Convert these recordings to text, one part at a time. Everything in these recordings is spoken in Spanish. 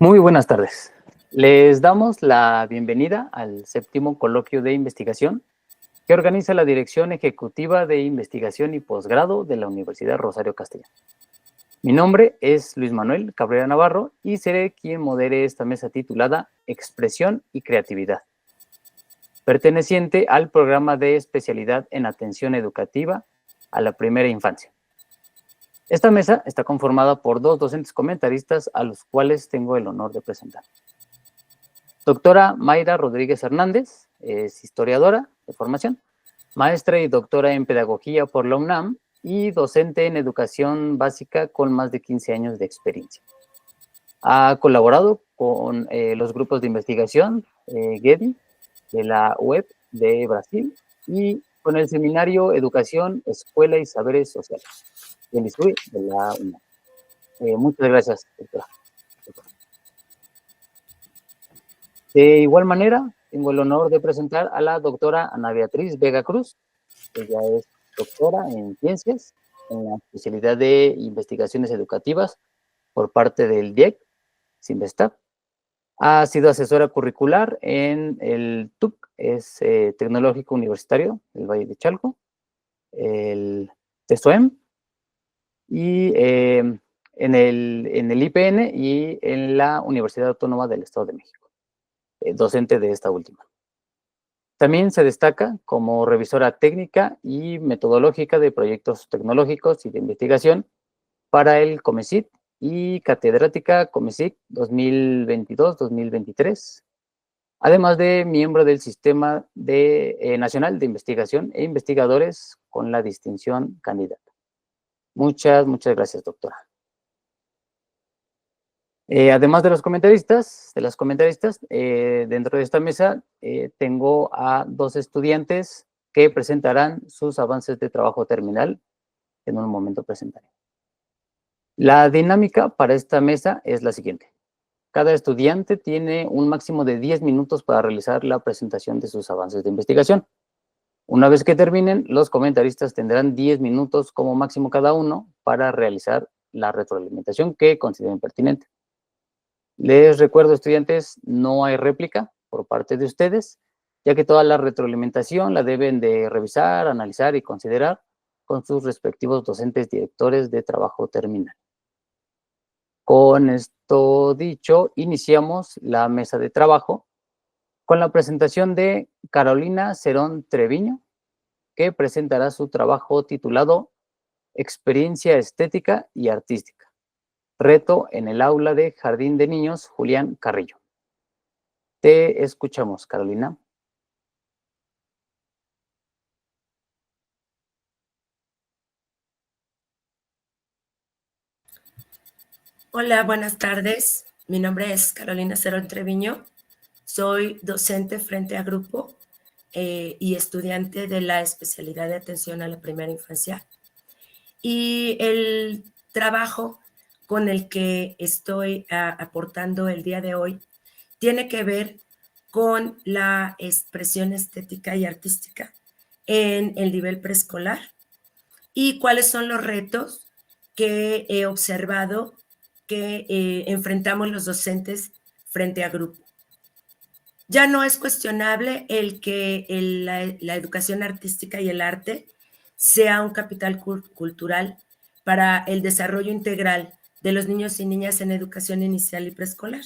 Muy buenas tardes. Les damos la bienvenida al séptimo coloquio de investigación que organiza la Dirección Ejecutiva de Investigación y Posgrado de la Universidad Rosario Castellán. Mi nombre es Luis Manuel Cabrera Navarro y seré quien modere esta mesa titulada Expresión y Creatividad, perteneciente al programa de especialidad en atención educativa a la primera infancia. Esta mesa está conformada por dos docentes comentaristas a los cuales tengo el honor de presentar. Doctora Mayra Rodríguez Hernández, es historiadora de formación, maestra y doctora en pedagogía por la UNAM y docente en educación básica con más de 15 años de experiencia. Ha colaborado con los grupos de investigación GEDI de la UEP de Brasil y con el seminario Educación, Escuela y Saberes Sociales del ISUE de la UNAM. Muchas gracias, doctora. De igual manera, tengo el honor de presentar a la doctora Ana Beatriz Vega Cruz. Ella es doctora en ciencias, en la especialidad de investigaciones educativas por parte del DIEC, Sinvestap. Ha sido asesora curricular en el TUC, es Tecnológico Universitario del Valle de Chalco, el TESOEM, y en el IPN y en la Universidad Autónoma del Estado de México, docente de esta última. También se destaca como revisora técnica y metodológica de proyectos tecnológicos y de investigación para el COMECIT y catedrática COMECIT 2022-2023, además de miembro del Sistema Nacional de Investigación e Investigadores con la distinción candidata. Muchas gracias, doctora. Además de las comentaristas, dentro de esta mesa tengo a dos estudiantes que presentarán sus avances de trabajo terminal. En un momento presentaré. La dinámica para esta mesa es la siguiente. Cada estudiante tiene un máximo de 10 minutos para realizar la presentación de sus avances de investigación. Una vez que terminen, los comentaristas tendrán 10 minutos como máximo cada uno para realizar la retroalimentación que consideren pertinente. Les recuerdo, estudiantes, no hay réplica por parte de ustedes, ya que toda la retroalimentación la deben de revisar, analizar y considerar con sus respectivos docentes directores de trabajo terminal. Con esto dicho, iniciamos la mesa de trabajo con la presentación de Carolina Cerón Treviño, que presentará su trabajo titulado Experiencia Estética y Artística. Reto en el aula de Jardín de Niños Julián Carrillo. Te escuchamos, Carolina. Hola, buenas tardes. Mi nombre es Carolina Cerón Treviño. Soy docente frente a grupo y estudiante de la especialidad de atención a la primera infancia. Y el trabajo con el que estoy aportando el día de hoy tiene que ver con la expresión estética y artística en el nivel preescolar y cuáles son los retos que he observado que enfrentamos los docentes frente a grupo. Ya no es cuestionable el que la educación artística y el arte sea un capital cultural para el desarrollo integral de los niños y niñas en educación inicial y preescolar.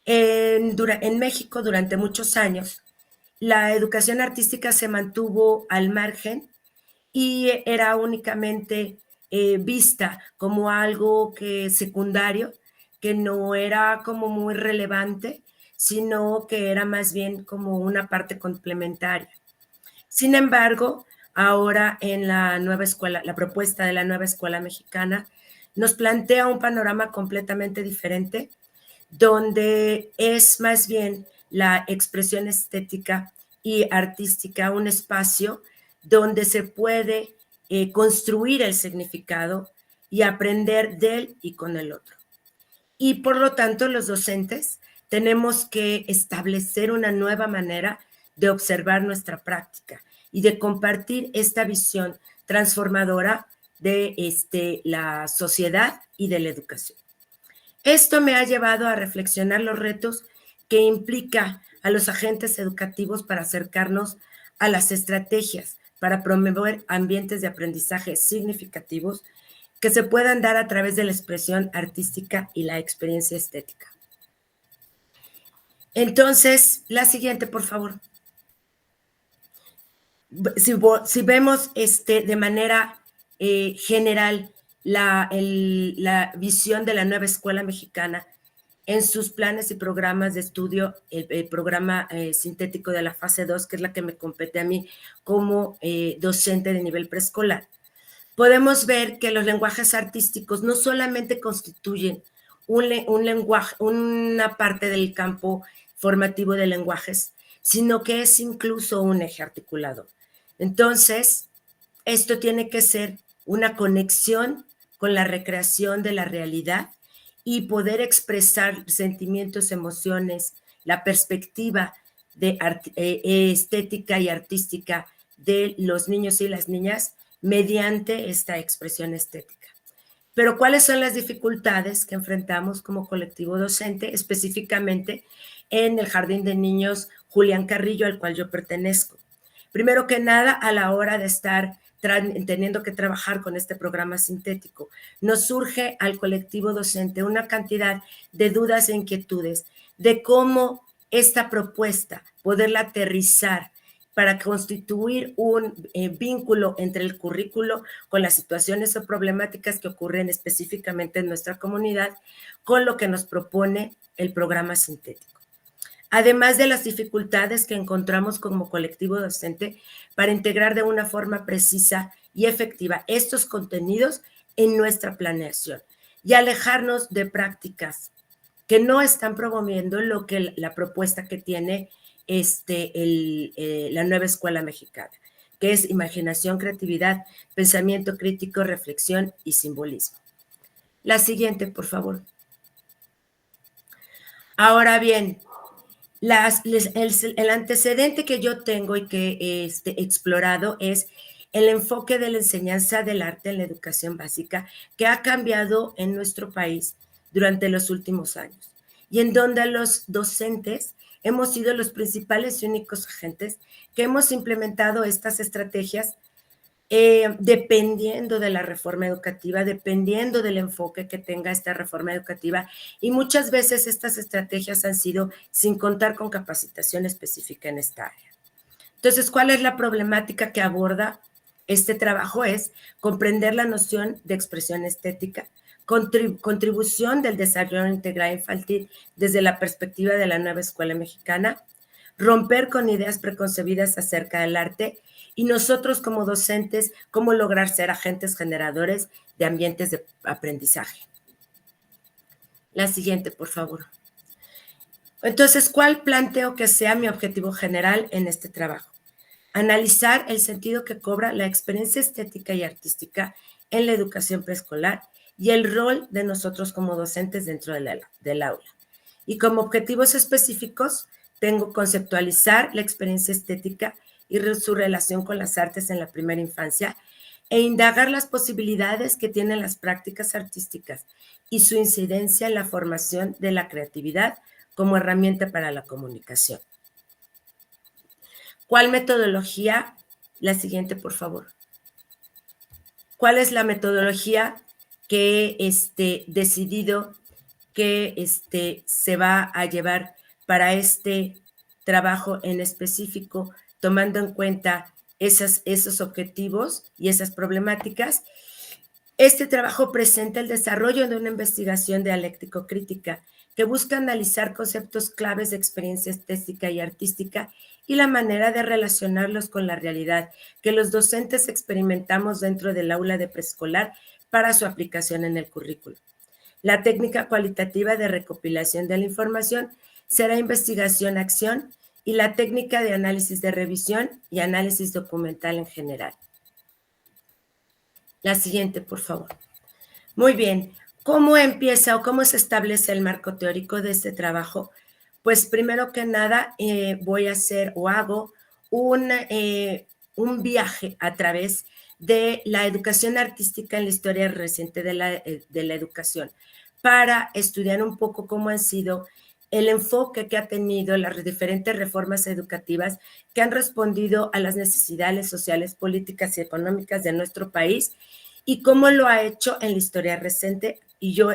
En México, durante muchos años, la educación artística se mantuvo al margen y era únicamente vista como algo secundario, que no era como muy relevante, sino que era más bien como una parte complementaria. Sin embargo, ahora en la nueva escuela, la propuesta de la nueva escuela mexicana nos plantea un panorama completamente diferente, donde es más bien la expresión estética y artística un espacio donde se puede construir el significado y aprender de él y con el otro. Y por lo tanto, los docentes tenemos que establecer una nueva manera de observar nuestra práctica y de compartir esta visión transformadora de la sociedad y de la educación. Esto me ha llevado a reflexionar los retos que implica a los agentes educativos para acercarnos a las estrategias para promover ambientes de aprendizaje significativos que se puedan dar a través de la expresión artística y la experiencia estética. Entonces, la siguiente, por favor. Si vemos de manera general la visión de la nueva escuela mexicana en sus planes y programas de estudio, el programa sintético de la fase 2, que es la que me compete a mí como docente de nivel preescolar, podemos ver que los lenguajes artísticos no solamente constituyen un lenguaje, una parte del campo formativo de lenguajes, sino que es incluso un eje articulador. Entonces, esto tiene que ser una conexión con la recreación de la realidad y poder expresar sentimientos, emociones, la perspectiva de estética y artística de los niños y las niñas mediante esta expresión estética. Pero ¿cuáles son las dificultades que enfrentamos como colectivo docente, específicamente en el Jardín de Niños Julián Carrillo, al cual yo pertenezco? Primero que nada, a la hora de estar teniendo que trabajar con este programa sintético, nos surge al colectivo docente una cantidad de dudas e inquietudes de cómo esta propuesta, poderla aterrizar para constituir un vínculo entre el currículo con las situaciones o problemáticas que ocurren específicamente en nuestra comunidad, con lo que nos propone el programa sintético. Además de las dificultades que encontramos como colectivo docente para integrar de una forma precisa y efectiva estos contenidos en nuestra planeación y alejarnos de prácticas que no están promoviendo lo que la propuesta que tiene la nueva escuela mexicana, que es imaginación, creatividad, pensamiento crítico, reflexión y simbolismo. La siguiente, por favor. Ahora bien, el antecedente que yo tengo y que he explorado es el enfoque de la enseñanza del arte en la educación básica que ha cambiado en nuestro país durante los últimos años y en donde los docentes hemos sido los principales y únicos agentes que hemos implementado estas estrategias dependiendo de la reforma educativa, dependiendo del enfoque que tenga esta reforma educativa, y muchas veces estas estrategias han sido sin contar con capacitación específica en esta área. Entonces, ¿cuál es la problemática que aborda este trabajo? Es comprender la noción de expresión estética, contribución del desarrollo integral infantil desde la perspectiva de la nueva escuela mexicana, romper con ideas preconcebidas acerca del arte, y nosotros como docentes, cómo lograr ser agentes generadores de ambientes de aprendizaje. La siguiente, por favor. Entonces, ¿cuál planteo que sea mi objetivo general en este trabajo? Analizar el sentido que cobra la experiencia estética y artística en la educación preescolar y el rol de nosotros como docentes dentro del aula. Y como objetivos específicos, tengo conceptualizar la experiencia estética y su relación con las artes en la primera infancia e indagar las posibilidades que tienen las prácticas artísticas y su incidencia en la formación de la creatividad como herramienta para la comunicación. ¿Cuál metodología? La siguiente, por favor. ¿Cuál es la metodología que he decidido que se va a llevar para este trabajo en específico, tomando en cuenta esos objetivos y esas problemáticas? Este trabajo presenta el desarrollo de una investigación dialéctico-crítica que busca analizar conceptos claves de experiencia estética y artística y la manera de relacionarlos con la realidad que los docentes experimentamos dentro del aula de preescolar para su aplicación en el currículo. La técnica cualitativa de recopilación de la información será investigación-acción y la técnica de análisis de revisión y análisis documental en general. La siguiente, por favor. Muy bien. ¿Cómo empieza o cómo se establece el marco teórico de este trabajo? Pues primero que nada voy a hacer o hago un viaje a través de la educación artística en la historia reciente de la educación, para estudiar un poco cómo han sido el enfoque que ha tenido las diferentes reformas educativas que han respondido a las necesidades sociales, políticas y económicas de nuestro país y cómo lo ha hecho en la historia reciente. Y yo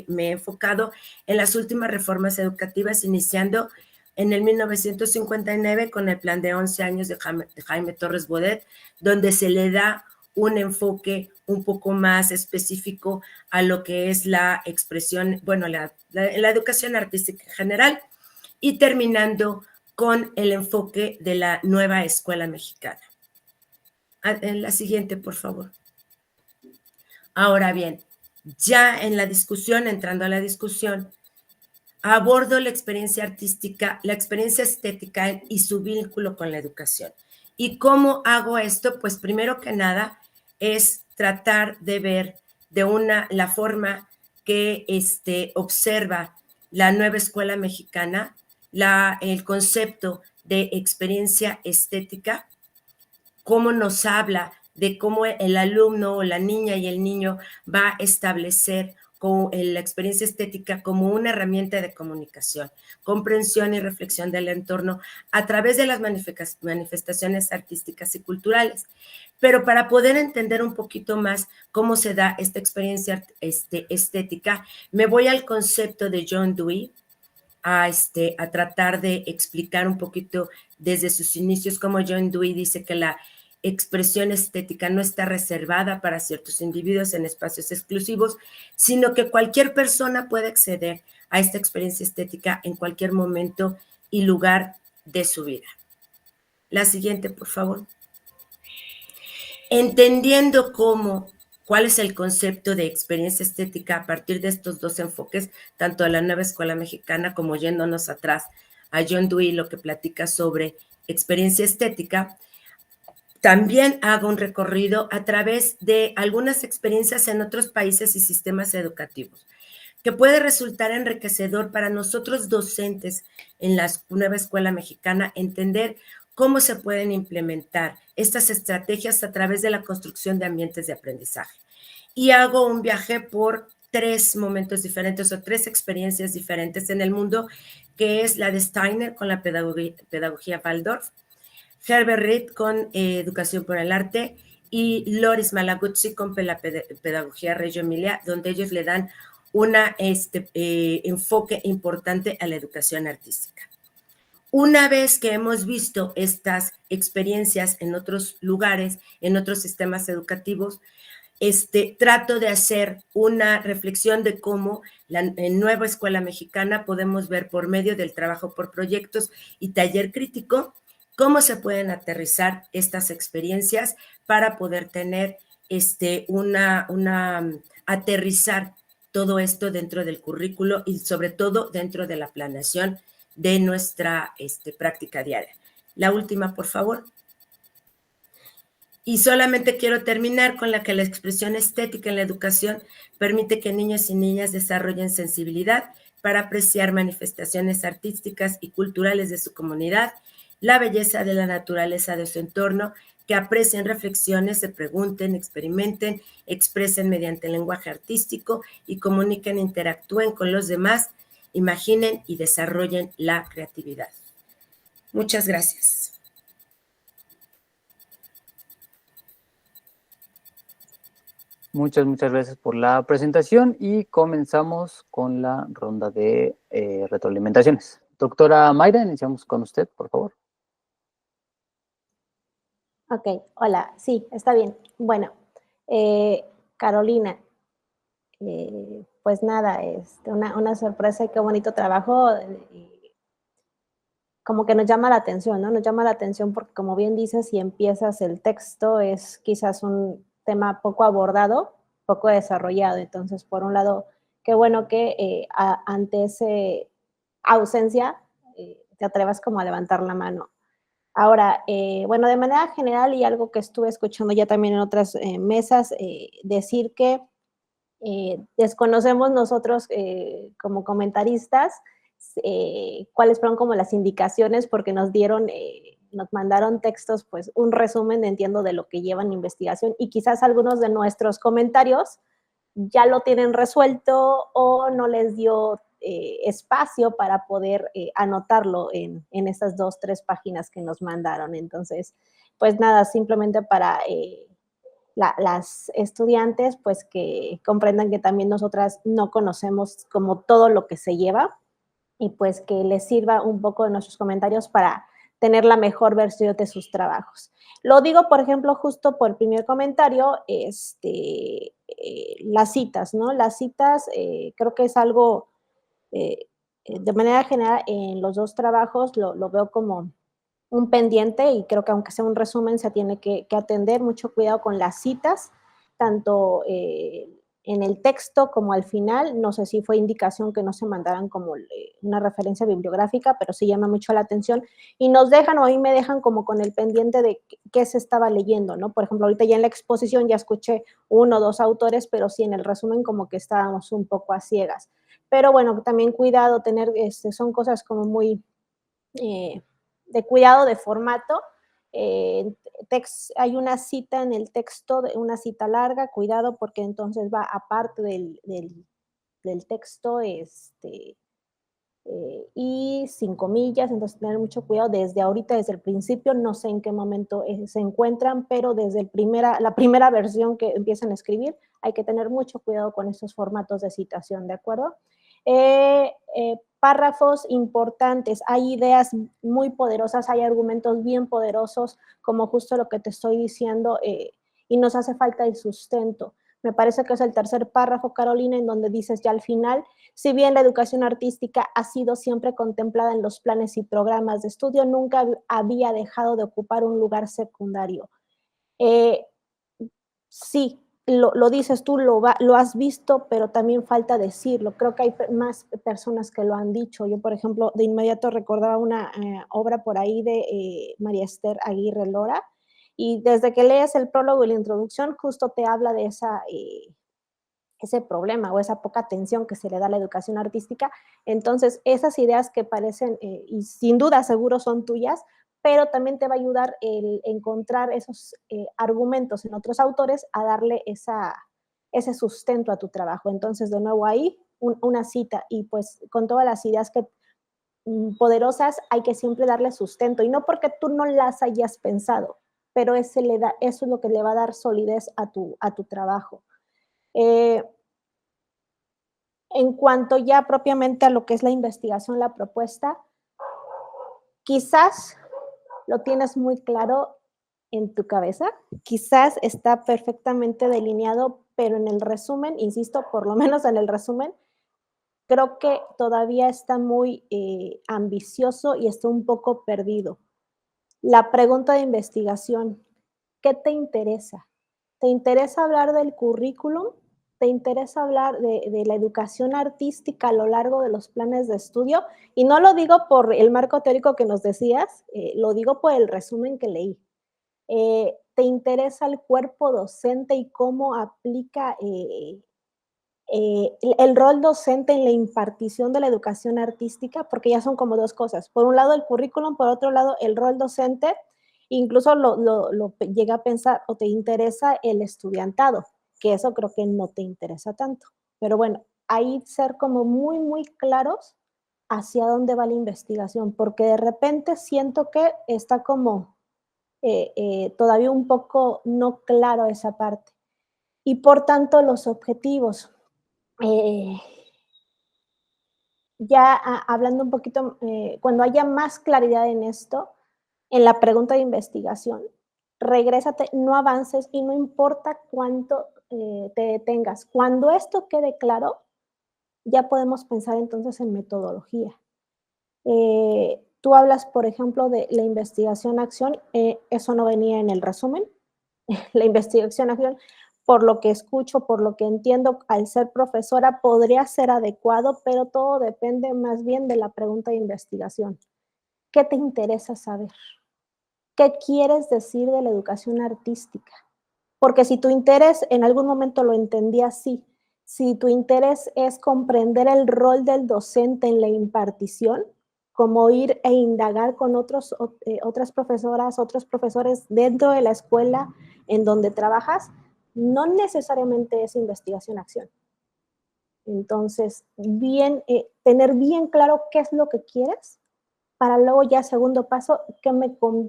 me he enfocado en las últimas reformas educativas, iniciando en el 1959 con el plan de 11 años de Jaime Torres Bodet, donde se le da un enfoque un poco más específico a lo que es la expresión, bueno, la educación artística en general, y terminando con el enfoque de la nueva escuela mexicana. En la siguiente, por favor. Ahora bien, ya en la discusión, entrando a la discusión, abordo la experiencia artística, la experiencia estética y su vínculo con la educación. ¿Y cómo hago esto? Pues primero que nada es tratar de ver la forma que observa la nueva escuela mexicana, el concepto de experiencia estética, cómo nos habla de cómo el alumno o la niña y el niño va a establecer la experiencia estética como una herramienta de comunicación, comprensión y reflexión del entorno a través de las manifestaciones artísticas y culturales. Pero para poder entender un poquito más cómo se da esta experiencia estética, me voy al concepto de John Dewey, a tratar de explicar un poquito desde sus inicios cómo John Dewey dice que la expresión estética no está reservada para ciertos individuos en espacios exclusivos, sino que cualquier persona puede acceder a esta experiencia estética en cualquier momento y lugar de su vida. La siguiente, por favor. Entendiendo cuál es el concepto de experiencia estética a partir de estos dos enfoques, tanto a la nueva escuela mexicana como yéndonos atrás a John Dewey, lo que platica sobre experiencia estética, también hago un recorrido a través de algunas experiencias en otros países y sistemas educativos, que puede resultar enriquecedor para nosotros docentes en la nueva escuela mexicana entender cómo se pueden implementar estas estrategias a través de la construcción de ambientes de aprendizaje. Y hago un viaje por 3 momentos diferentes o 3 experiencias diferentes en el mundo, que es la de Steiner con la pedagogía Waldorf, Herbert Reed con Educación por el Arte y Loris Malaguzzi con la pedagogía Reggio Emilia, donde ellos le dan un enfoque importante a la educación artística. Una vez que hemos visto estas experiencias en otros lugares, en otros sistemas educativos, trato de hacer una reflexión de cómo en nueva escuela mexicana podemos ver por medio del trabajo por proyectos y taller crítico cómo se pueden aterrizar estas experiencias para poder tener aterrizar todo esto dentro del currículo y sobre todo dentro de la planeación de nuestra práctica diaria. La última, por favor. Y solamente quiero terminar con la que la expresión estética en la educación permite que niños y niñas desarrollen sensibilidad para apreciar manifestaciones artísticas y culturales de su comunidad, la belleza de la naturaleza de su entorno, que aprecien reflexiones, se pregunten, experimenten, expresen mediante el lenguaje artístico y comuniquen, interactúen con los demás, imaginen y desarrollen la creatividad. Muchas gracias. Muchas gracias por la presentación y comenzamos con la ronda de retroalimentaciones. Doctora Mayra, iniciamos con usted, por favor. Ok, hola, sí, está bien. Bueno, Carolina, pues nada, una sorpresa y qué bonito trabajo. Como que nos llama la atención, ¿no? Nos llama la atención porque, como bien dices, si empiezas el texto es quizás un tema poco abordado, poco desarrollado. Entonces, por un lado, qué bueno que ante esa ausencia te atrevas como a levantar la mano. Ahora, bueno, de manera general y algo que estuve escuchando ya también en otras mesas, decir que desconocemos nosotros como comentaristas cuáles fueron como las indicaciones porque nos mandaron textos, pues un resumen, entiendo, de lo que llevan investigación y quizás algunos de nuestros comentarios ya lo tienen resuelto o no les dio espacio para poder anotarlo en esas 2, 3 páginas que nos mandaron. Entonces, pues nada, simplemente para las estudiantes, pues que comprendan que también nosotras no conocemos como todo lo que se lleva y pues que les sirva un poco de nuestros comentarios para tener la mejor versión de sus trabajos. Lo digo, por ejemplo, justo por el primer comentario, las citas, ¿no? Las citas creo que es algo, eh, de manera general, en los 2 trabajos lo veo como un pendiente y creo que aunque sea un resumen se tiene que atender, mucho cuidado con las citas, tanto en el texto como al final. No sé si fue indicación que no se mandaran como una referencia bibliográfica, pero sí llama mucho la atención y nos dejan o a mí me dejan como con el pendiente de qué se estaba leyendo, ¿no? Por ejemplo, ahorita ya en la exposición ya escuché 1 o 2 autores, pero sí en el resumen como que estábamos un poco a ciegas. Pero bueno, también cuidado, tener, son cosas como muy eh, de cuidado de formato. Hay una cita en el texto, una cita larga, cuidado porque entonces va aparte del texto y sin comillas, entonces tener mucho cuidado desde ahorita, desde el principio, no sé en qué momento se encuentran, pero desde la primera versión que empiezan a escribir, hay que tener mucho cuidado con esos formatos de citación, ¿de acuerdo? Párrafos importantes, hay ideas muy poderosas, hay argumentos bien poderosos, como justo lo que te estoy diciendo, y nos hace falta el sustento. Me parece que es el tercer párrafo, Carolina, en donde dices ya al final, si bien la educación artística ha sido siempre contemplada en los planes y programas de estudio, nunca había dejado de ocupar un lugar secundario. Eh, sí, lo dices tú, lo has visto, pero también falta decirlo. Creo que hay más personas que lo han dicho. Yo, por ejemplo, de inmediato recordaba una obra por ahí de María Esther Aguirre Lora, y desde que lees el prólogo y la introducción, justo te habla de ese problema o esa poca atención que se le da a la educación artística. Entonces, esas ideas que parecen, y sin duda seguro son tuyas, pero también te va a ayudar el encontrar esos argumentos en otros autores a darle ese sustento a tu trabajo. Entonces, de nuevo ahí, una cita y pues con todas las ideas que poderosas hay que siempre darle sustento y no porque tú no las hayas pensado, pero eso es lo que le va a dar solidez a tu trabajo. Eh, en cuanto ya propiamente a lo que es la investigación, la propuesta, quizás lo tienes muy claro en tu cabeza, quizás está perfectamente delineado, pero en el resumen, insisto, por lo menos en el resumen, creo que todavía está muy ambicioso y está un poco perdido. La pregunta de investigación, ¿qué te interesa? ¿Te interesa hablar del currículum? ¿Te interesa hablar de la educación artística a lo largo de los planes de estudio? Y no lo digo por el marco teórico que nos decías, lo digo por el resumen que leí. ¿Te interesa el cuerpo docente y cómo aplica el rol docente en la impartición de la educación artística? Porque ya son como 2 cosas. Por un lado el currículum, por otro lado el rol docente, incluso lo llegué a pensar, o te interesa el estudiantado, que eso creo que no te interesa tanto. Pero bueno, ahí ser como muy, muy claros hacia dónde va la investigación, porque de repente siento que está como todavía un poco no claro esa parte. Y por tanto los objetivos. Eh, ya hablando un poquito, cuando haya más claridad en esto, en la pregunta de investigación, regrésate, no avances y no importa cuánto te detengas. Cuando esto quede claro, ya podemos pensar entonces en metodología. Tú hablas, por ejemplo, de la investigación-acción, eso no venía en el resumen. La investigación-acción, por lo que escucho, por lo que entiendo, al ser profesora podría ser adecuado, pero todo depende más bien de la pregunta de investigación. ¿Qué te interesa saber? ¿Qué quieres decir de la educación artística? Porque si tu interés, en algún momento lo entendí así, si tu interés es comprender el rol del docente en la impartición, como ir e indagar con otras profesoras, otros profesores dentro de la escuela en donde trabajas, no necesariamente es investigación-acción. Entonces, tener bien claro qué es lo que quieres para luego ya segundo paso, con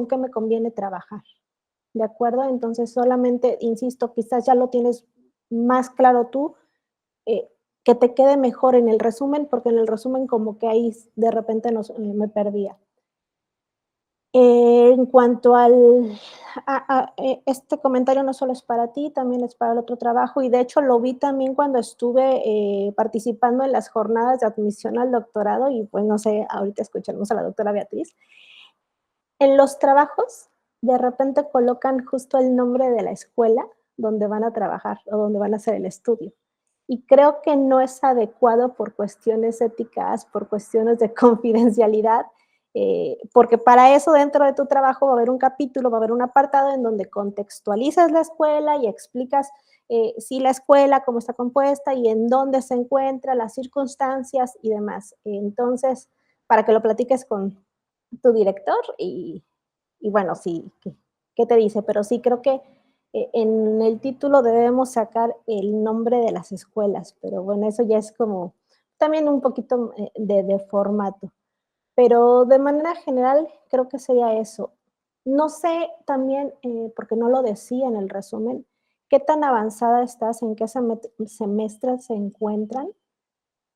qué me conviene trabajar. ¿De acuerdo? Entonces, solamente, insisto, quizás ya lo tienes más claro tú, que te quede mejor en el resumen, porque en el resumen como que ahí de repente me perdía. En cuanto este comentario no solo es para ti, también es para el otro trabajo, y de hecho lo vi también cuando estuve participando en las jornadas de admisión al doctorado, y pues no sé, ahorita escucharemos a la doctora Beatriz. En los trabajos, de repente colocan justo el nombre de la escuela donde van a trabajar o donde van a hacer el estudio. Y creo que no es adecuado por cuestiones éticas, por cuestiones de confidencialidad, porque para eso dentro de tu trabajo va a haber un capítulo, va a haber un apartado en donde contextualizas la escuela y explicas sí la escuela, cómo está compuesta y en dónde se encuentra, las circunstancias y demás. Entonces, para que lo platiques con tu director y bueno, sí, ¿qué te dice? Pero sí creo que en el título debemos sacar el nombre de las escuelas, pero bueno, eso ya es como también un poquito de formato. Pero de manera general creo que sería eso. No sé también, porque no lo decía en el resumen, qué tan avanzada estás, en qué semestre se encuentran,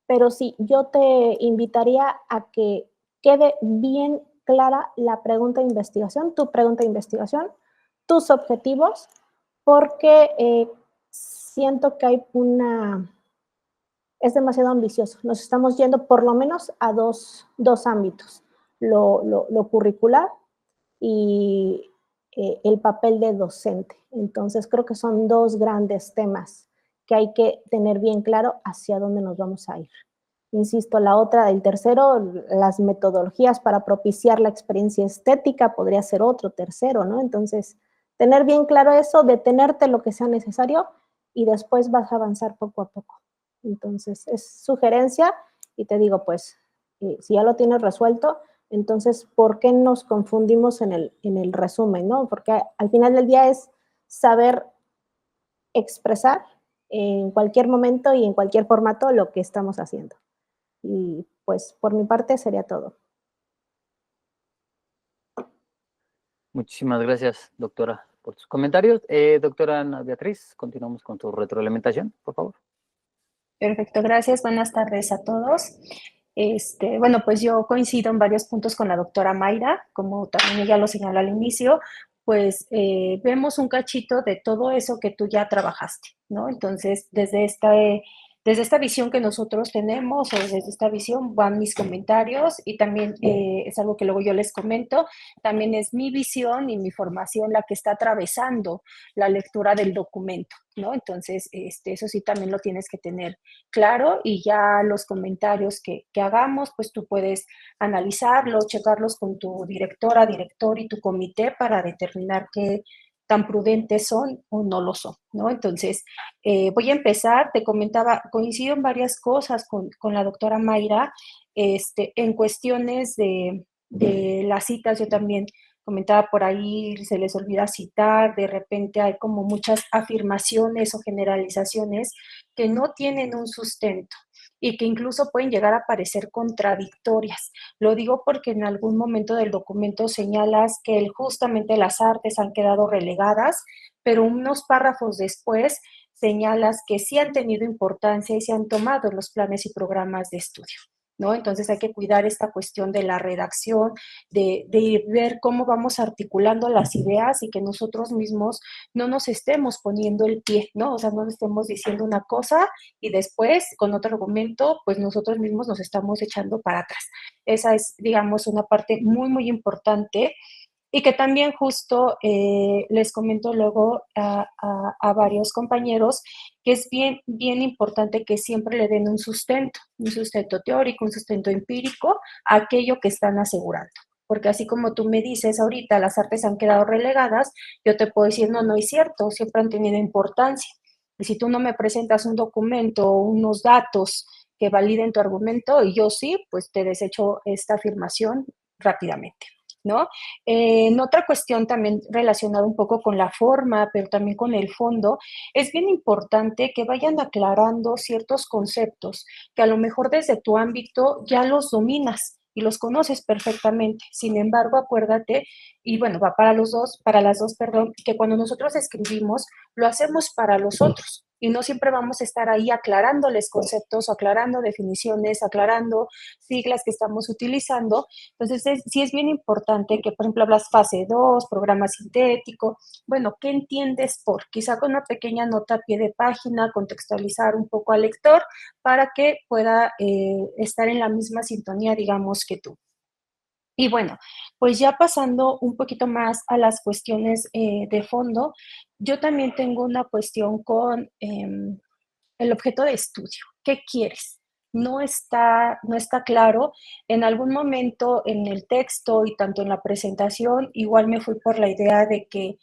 pero sí, yo te invitaría a que quede bien clara la pregunta de investigación, tu pregunta de investigación, tus objetivos, porque siento que es demasiado ambicioso. Nos estamos yendo por lo menos a dos ámbitos, lo curricular y el papel de docente. Entonces, creo que son dos grandes temas que hay que tener bien claro hacia dónde nos vamos a ir. Insisto, el tercero, las metodologías para propiciar la experiencia estética podría ser otro tercero, ¿no? Entonces, tener bien claro eso, detenerte lo que sea necesario y después vas a avanzar poco a poco. Entonces, es sugerencia y te digo, pues, si ya lo tienes resuelto, entonces, ¿por qué nos confundimos en el resumen, no? Porque al final del día es saber expresar en cualquier momento y en cualquier formato lo que estamos haciendo. Y pues por mi parte sería todo. Muchísimas gracias, doctora, por sus comentarios. Doctora Ana Beatriz, continuamos con tu retroalimentación, por favor. Perfecto, gracias. Buenas tardes a todos. Bueno, pues yo coincido en varios puntos con la doctora Mayra, como también ella lo señaló al inicio, pues vemos un cachito de todo eso que tú ya trabajaste, ¿no? Entonces, desde esta visión que nosotros tenemos, o desde esta visión van mis comentarios y también es algo que luego yo les comento, también es mi visión y mi formación la que está atravesando la lectura del documento, ¿no? Entonces, eso sí también lo tienes que tener claro y ya los comentarios que hagamos, pues tú puedes analizarlos, checarlos con tu directora, director y tu comité para determinar qué tan prudentes son o no lo son, ¿no? Entonces, voy a empezar, te comentaba, coincido en varias cosas con la doctora Mayra, en cuestiones de las citas, yo también comentaba por ahí, se les olvida citar, de repente hay como muchas afirmaciones o generalizaciones que no tienen un sustento y que incluso pueden llegar a parecer contradictorias. Lo digo porque en algún momento del documento señalas que justamente las artes han quedado relegadas, pero unos párrafos después señalas que sí han tenido importancia y se han tomado los planes y programas de estudio, ¿no? Entonces hay que cuidar esta cuestión de la redacción, de ver cómo vamos articulando las ideas y que nosotros mismos no nos estemos poniendo el pie, ¿no? O sea, no estemos diciendo una cosa y después con otro argumento, pues nosotros mismos nos estamos echando para atrás. Esa es, digamos, una parte muy, muy importante y que también justo les comento luego a varios compañeros que es bien, bien importante que siempre le den un sustento teórico, un sustento empírico a aquello que están asegurando. Porque así como tú me dices ahorita, las artes han quedado relegadas, yo te puedo decir, no, no es cierto, siempre han tenido importancia. Y si tú no me presentas un documento o unos datos que validen tu argumento, y yo sí, pues te desecho esta afirmación rápidamente. ¿no? En otra cuestión también relacionada un poco con la forma, pero también con el fondo, es bien importante que vayan aclarando ciertos conceptos que a lo mejor desde tu ámbito ya los dominas y los conoces perfectamente. Sin embargo, acuérdate, y bueno, va para los dos, para las dos, perdón, que cuando nosotros escribimos, lo hacemos para los otros. Y no siempre vamos a estar ahí aclarándoles conceptos, aclarando definiciones, aclarando siglas que estamos utilizando. Entonces, sí es bien importante que, por ejemplo, hablas fase 2, programa sintético. Bueno, ¿qué entiendes por? Quizá con una pequeña nota a pie de página, contextualizar un poco al lector para que pueda estar en la misma sintonía, digamos, que tú. Y bueno, pues ya pasando un poquito más a las cuestiones de fondo, yo también tengo una cuestión con el objeto de estudio. ¿Qué quieres? No está claro. En algún momento en el texto y tanto en la presentación, igual me fui por la idea de que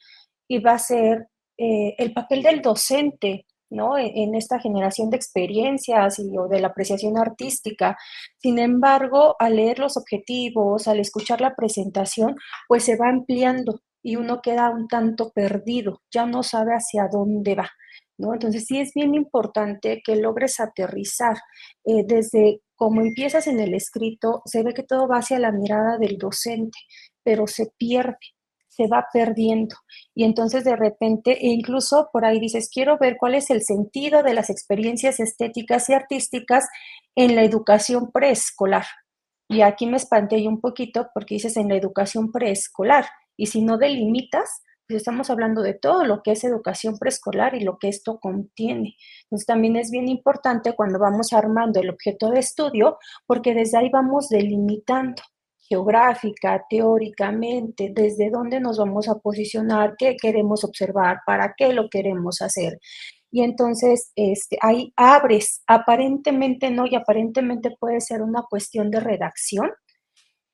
iba a ser el papel del docente, ¿no? En esta generación de experiencias o de la apreciación artística. Sin embargo, al leer los objetivos, al escuchar la presentación, pues se va ampliando y uno queda un tanto perdido, ya no sabe hacia dónde va, ¿no? Entonces sí es bien importante que logres aterrizar desde cómo empiezas en el escrito, se ve que todo va hacia la mirada del docente, pero se pierde, se va perdiendo. Y entonces de repente, e incluso por ahí dices, quiero ver cuál es el sentido de las experiencias estéticas y artísticas en la educación preescolar. Y aquí me espanté yo un poquito porque dices en la educación preescolar. Y si no delimitas, pues estamos hablando de todo lo que es educación preescolar y lo que esto contiene. Entonces también es bien importante cuando vamos armando el objeto de estudio, porque desde ahí vamos delimitando geográfica, teóricamente, desde dónde nos vamos a posicionar, qué queremos observar, para qué lo queremos hacer. Y entonces ahí abres, aparentemente no, y aparentemente puede ser una cuestión de redacción,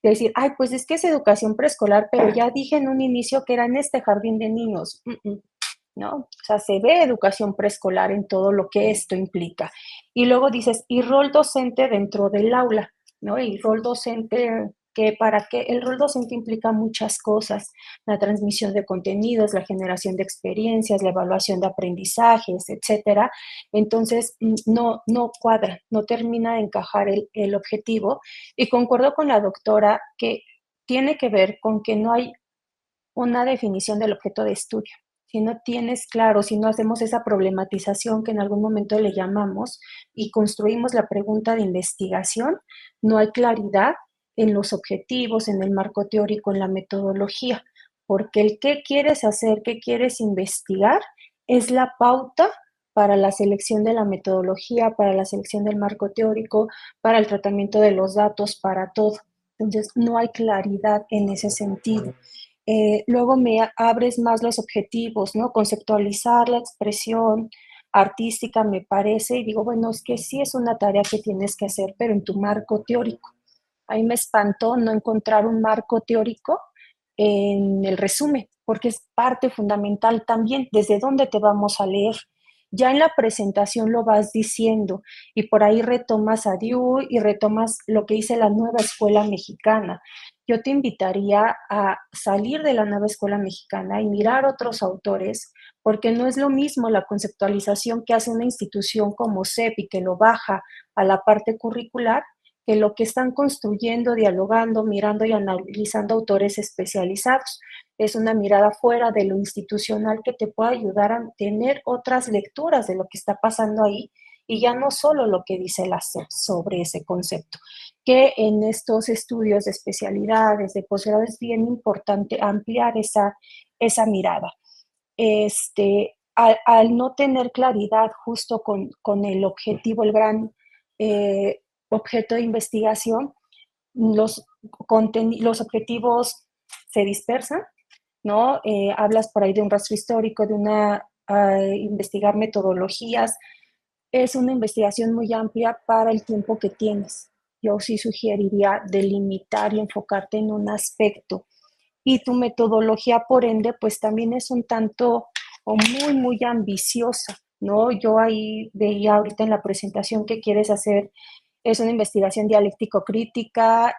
de decir, ay, pues es que es educación preescolar, pero ya dije en un inicio que era en este jardín de niños. ¿No? O sea, se ve educación preescolar en todo lo que esto implica. Y luego dices, y rol docente dentro del aula, ¿no? Y rol docente, el rol docente implica muchas cosas, la transmisión de contenidos, la generación de experiencias, la evaluación de aprendizajes, etcétera. Entonces, no cuadra, no termina de encajar el objetivo. Y concuerdo con la doctora que tiene que ver con que no hay una definición del objeto de estudio. Si no tienes claro, si no hacemos esa problematización que en algún momento le llamamos y construimos la pregunta de investigación, no hay claridad en los objetivos, en el marco teórico, en la metodología, porque el qué quieres hacer, qué quieres investigar, es la pauta para la selección de la metodología, para la selección del marco teórico, para el tratamiento de los datos, para todo. Entonces, no hay claridad en ese sentido. Luego me abres más los objetivos, ¿no? Conceptualizar la expresión artística me parece, y digo, bueno, es que sí es una tarea que tienes que hacer, pero en tu marco teórico. Ahí me espantó no encontrar un marco teórico en el resumen, porque es parte fundamental también, desde dónde te vamos a leer. Ya en la presentación lo vas diciendo y por ahí retomas a Dewey y retomas lo que dice la nueva escuela mexicana. Yo te invitaría a salir de la nueva escuela mexicana y mirar otros autores, porque no es lo mismo la conceptualización que hace una institución como CEP y que lo baja a la parte curricular, que lo que están construyendo, dialogando, mirando y analizando autores especializados. Es una mirada fuera de lo institucional que te puede ayudar a tener otras lecturas de lo que está pasando ahí y ya no solo lo que dice la CEP sobre ese concepto, que en estos estudios de especialidades, de posgrado, es bien importante ampliar esa mirada. Al no tener claridad justo con el objetivo, el gran objeto de investigación, los objetivos se dispersan, ¿no? Hablas por ahí de un rastro histórico, de investigar metodologías. Es una investigación muy amplia para el tiempo que tienes. Yo sí sugeriría delimitar y enfocarte en un aspecto. Y tu metodología, por ende, pues también es un tanto o muy, muy ambiciosa, ¿no? Yo ahí veía ahorita en la presentación que quieres hacer Es una investigación dialéctico-crítica,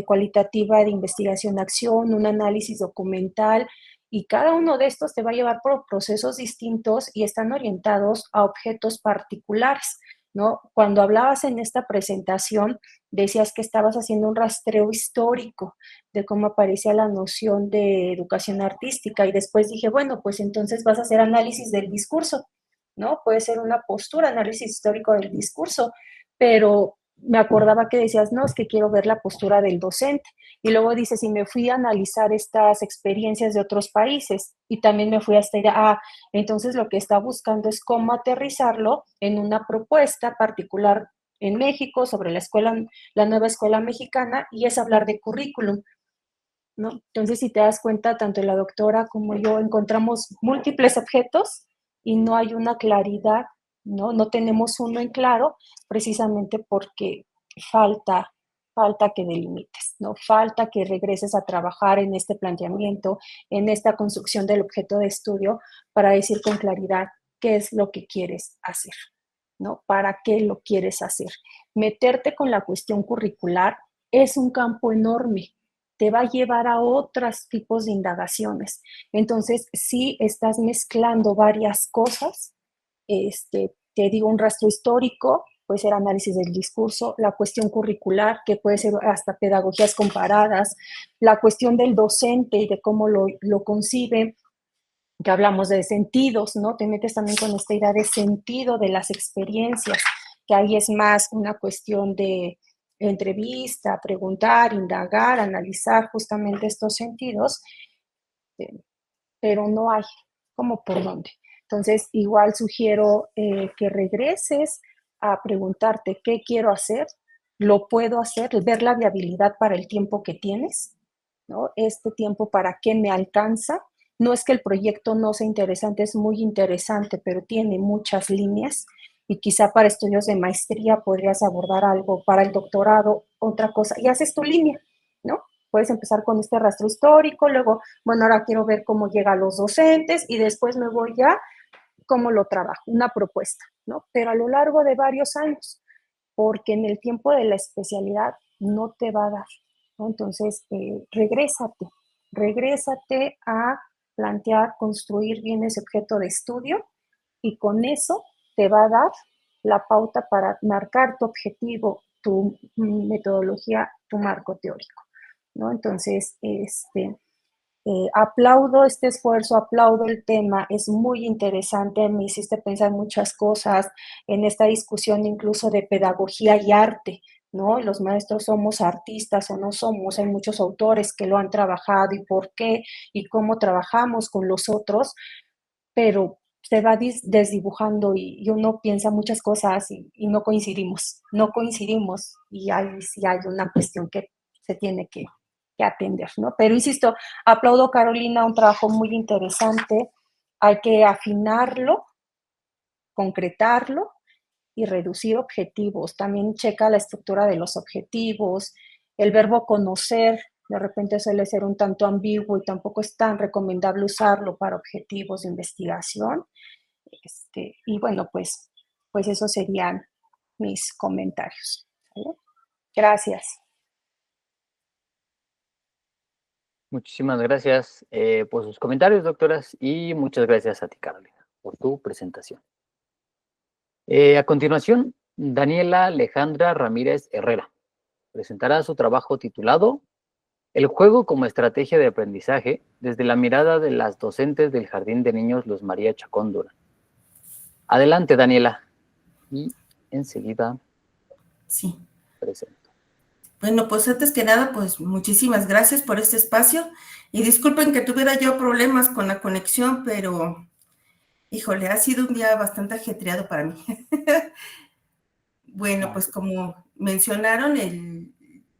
cualitativa de investigación-acción, un análisis documental, y cada uno de estos te va a llevar por procesos distintos y están orientados a objetos particulares, ¿no? Cuando hablabas en esta presentación, decías que estabas haciendo un rastreo histórico de cómo aparecía la noción de educación artística, y después dije, bueno, pues entonces vas a hacer análisis del discurso, ¿no? Puede ser una postura, análisis histórico del discurso, pero me acordaba que decías, no, es que quiero ver la postura del docente. Y luego dices, y me fui a analizar estas experiencias de otros países, y también me fui a esta idea, entonces lo que está buscando es cómo aterrizarlo en una propuesta particular en México sobre la nueva escuela mexicana, y es hablar de currículum, ¿no? Entonces, si te das cuenta, tanto la doctora como yo encontramos múltiples objetos y no hay una claridad, ¿no? No tenemos uno en claro, precisamente porque falta que delimites, ¿no? Falta que regreses a trabajar en este planteamiento, en esta construcción del objeto de estudio, para decir con claridad qué es lo que quieres hacer, ¿no? ¿Para qué lo quieres hacer? Meterte con la cuestión curricular es un campo enorme, te va a llevar a otros tipos de indagaciones. Entonces, si estás mezclando varias cosas, te digo, un rastro histórico, puede ser análisis del discurso, la cuestión curricular, que puede ser hasta pedagogías comparadas, la cuestión del docente y de cómo lo concibe, que hablamos de sentidos, ¿no? Te metes también con esta idea de sentido de las experiencias, que ahí es más una cuestión de entrevista, preguntar, indagar, analizar justamente estos sentidos, pero no hay como por dónde. Entonces, igual sugiero que regreses a preguntarte qué quiero hacer, lo puedo hacer, ver la viabilidad para el tiempo que tienes, ¿no? Este tiempo, ¿para qué me alcanza? No es que el proyecto no sea interesante, es muy interesante, pero tiene muchas líneas, y quizá para estudios de maestría podrías abordar algo, para el doctorado otra cosa, y haces tu línea, ¿no? Puedes empezar con este rastro histórico, luego, bueno, ahora quiero ver cómo llegan los docentes, y después me voy ya cómo lo trabajo, una propuesta, ¿no? Pero a lo largo de varios años, porque en el tiempo de la especialidad no te va a dar, ¿no? Entonces, regrésate a plantear, construir bien ese objeto de estudio, y con eso te va a dar la pauta para marcar tu objetivo, tu metodología, tu marco teórico, ¿no? Entonces, aplaudo este esfuerzo, aplaudo el tema, es muy interesante, me hiciste pensar muchas cosas en esta discusión incluso de pedagogía y arte, ¿no? Los maestros somos artistas o no somos, hay muchos autores que lo han trabajado y por qué y cómo trabajamos con los otros, pero se va desdibujando, y uno piensa muchas cosas y no coincidimos, y ahí sí hay una cuestión que se tiene que atender, ¿no? Pero insisto, aplaudo, Carolina, un trabajo muy interesante, hay que afinarlo, concretarlo y reducir objetivos. También checa la estructura de los objetivos, el verbo conocer de repente suele ser un tanto ambiguo y tampoco es tan recomendable usarlo para objetivos de investigación. Y bueno, pues esos serían mis comentarios, ¿vale? Gracias. Muchísimas gracias por sus comentarios, doctoras, y muchas gracias a ti, Carolina, por tu presentación. A continuación, Daniela Alejandra Ramírez Herrera presentará su trabajo titulado El juego como estrategia de aprendizaje desde la mirada de las docentes del Jardín de Niños Luz María Chacón Durán. Adelante, Daniela, y enseguida Sí. presento. Bueno, pues antes que nada, pues muchísimas gracias por este espacio, y disculpen que tuviera yo problemas con la conexión, pero híjole, ha sido un día bastante ajetreado para mí. Bueno, pues como mencionaron, el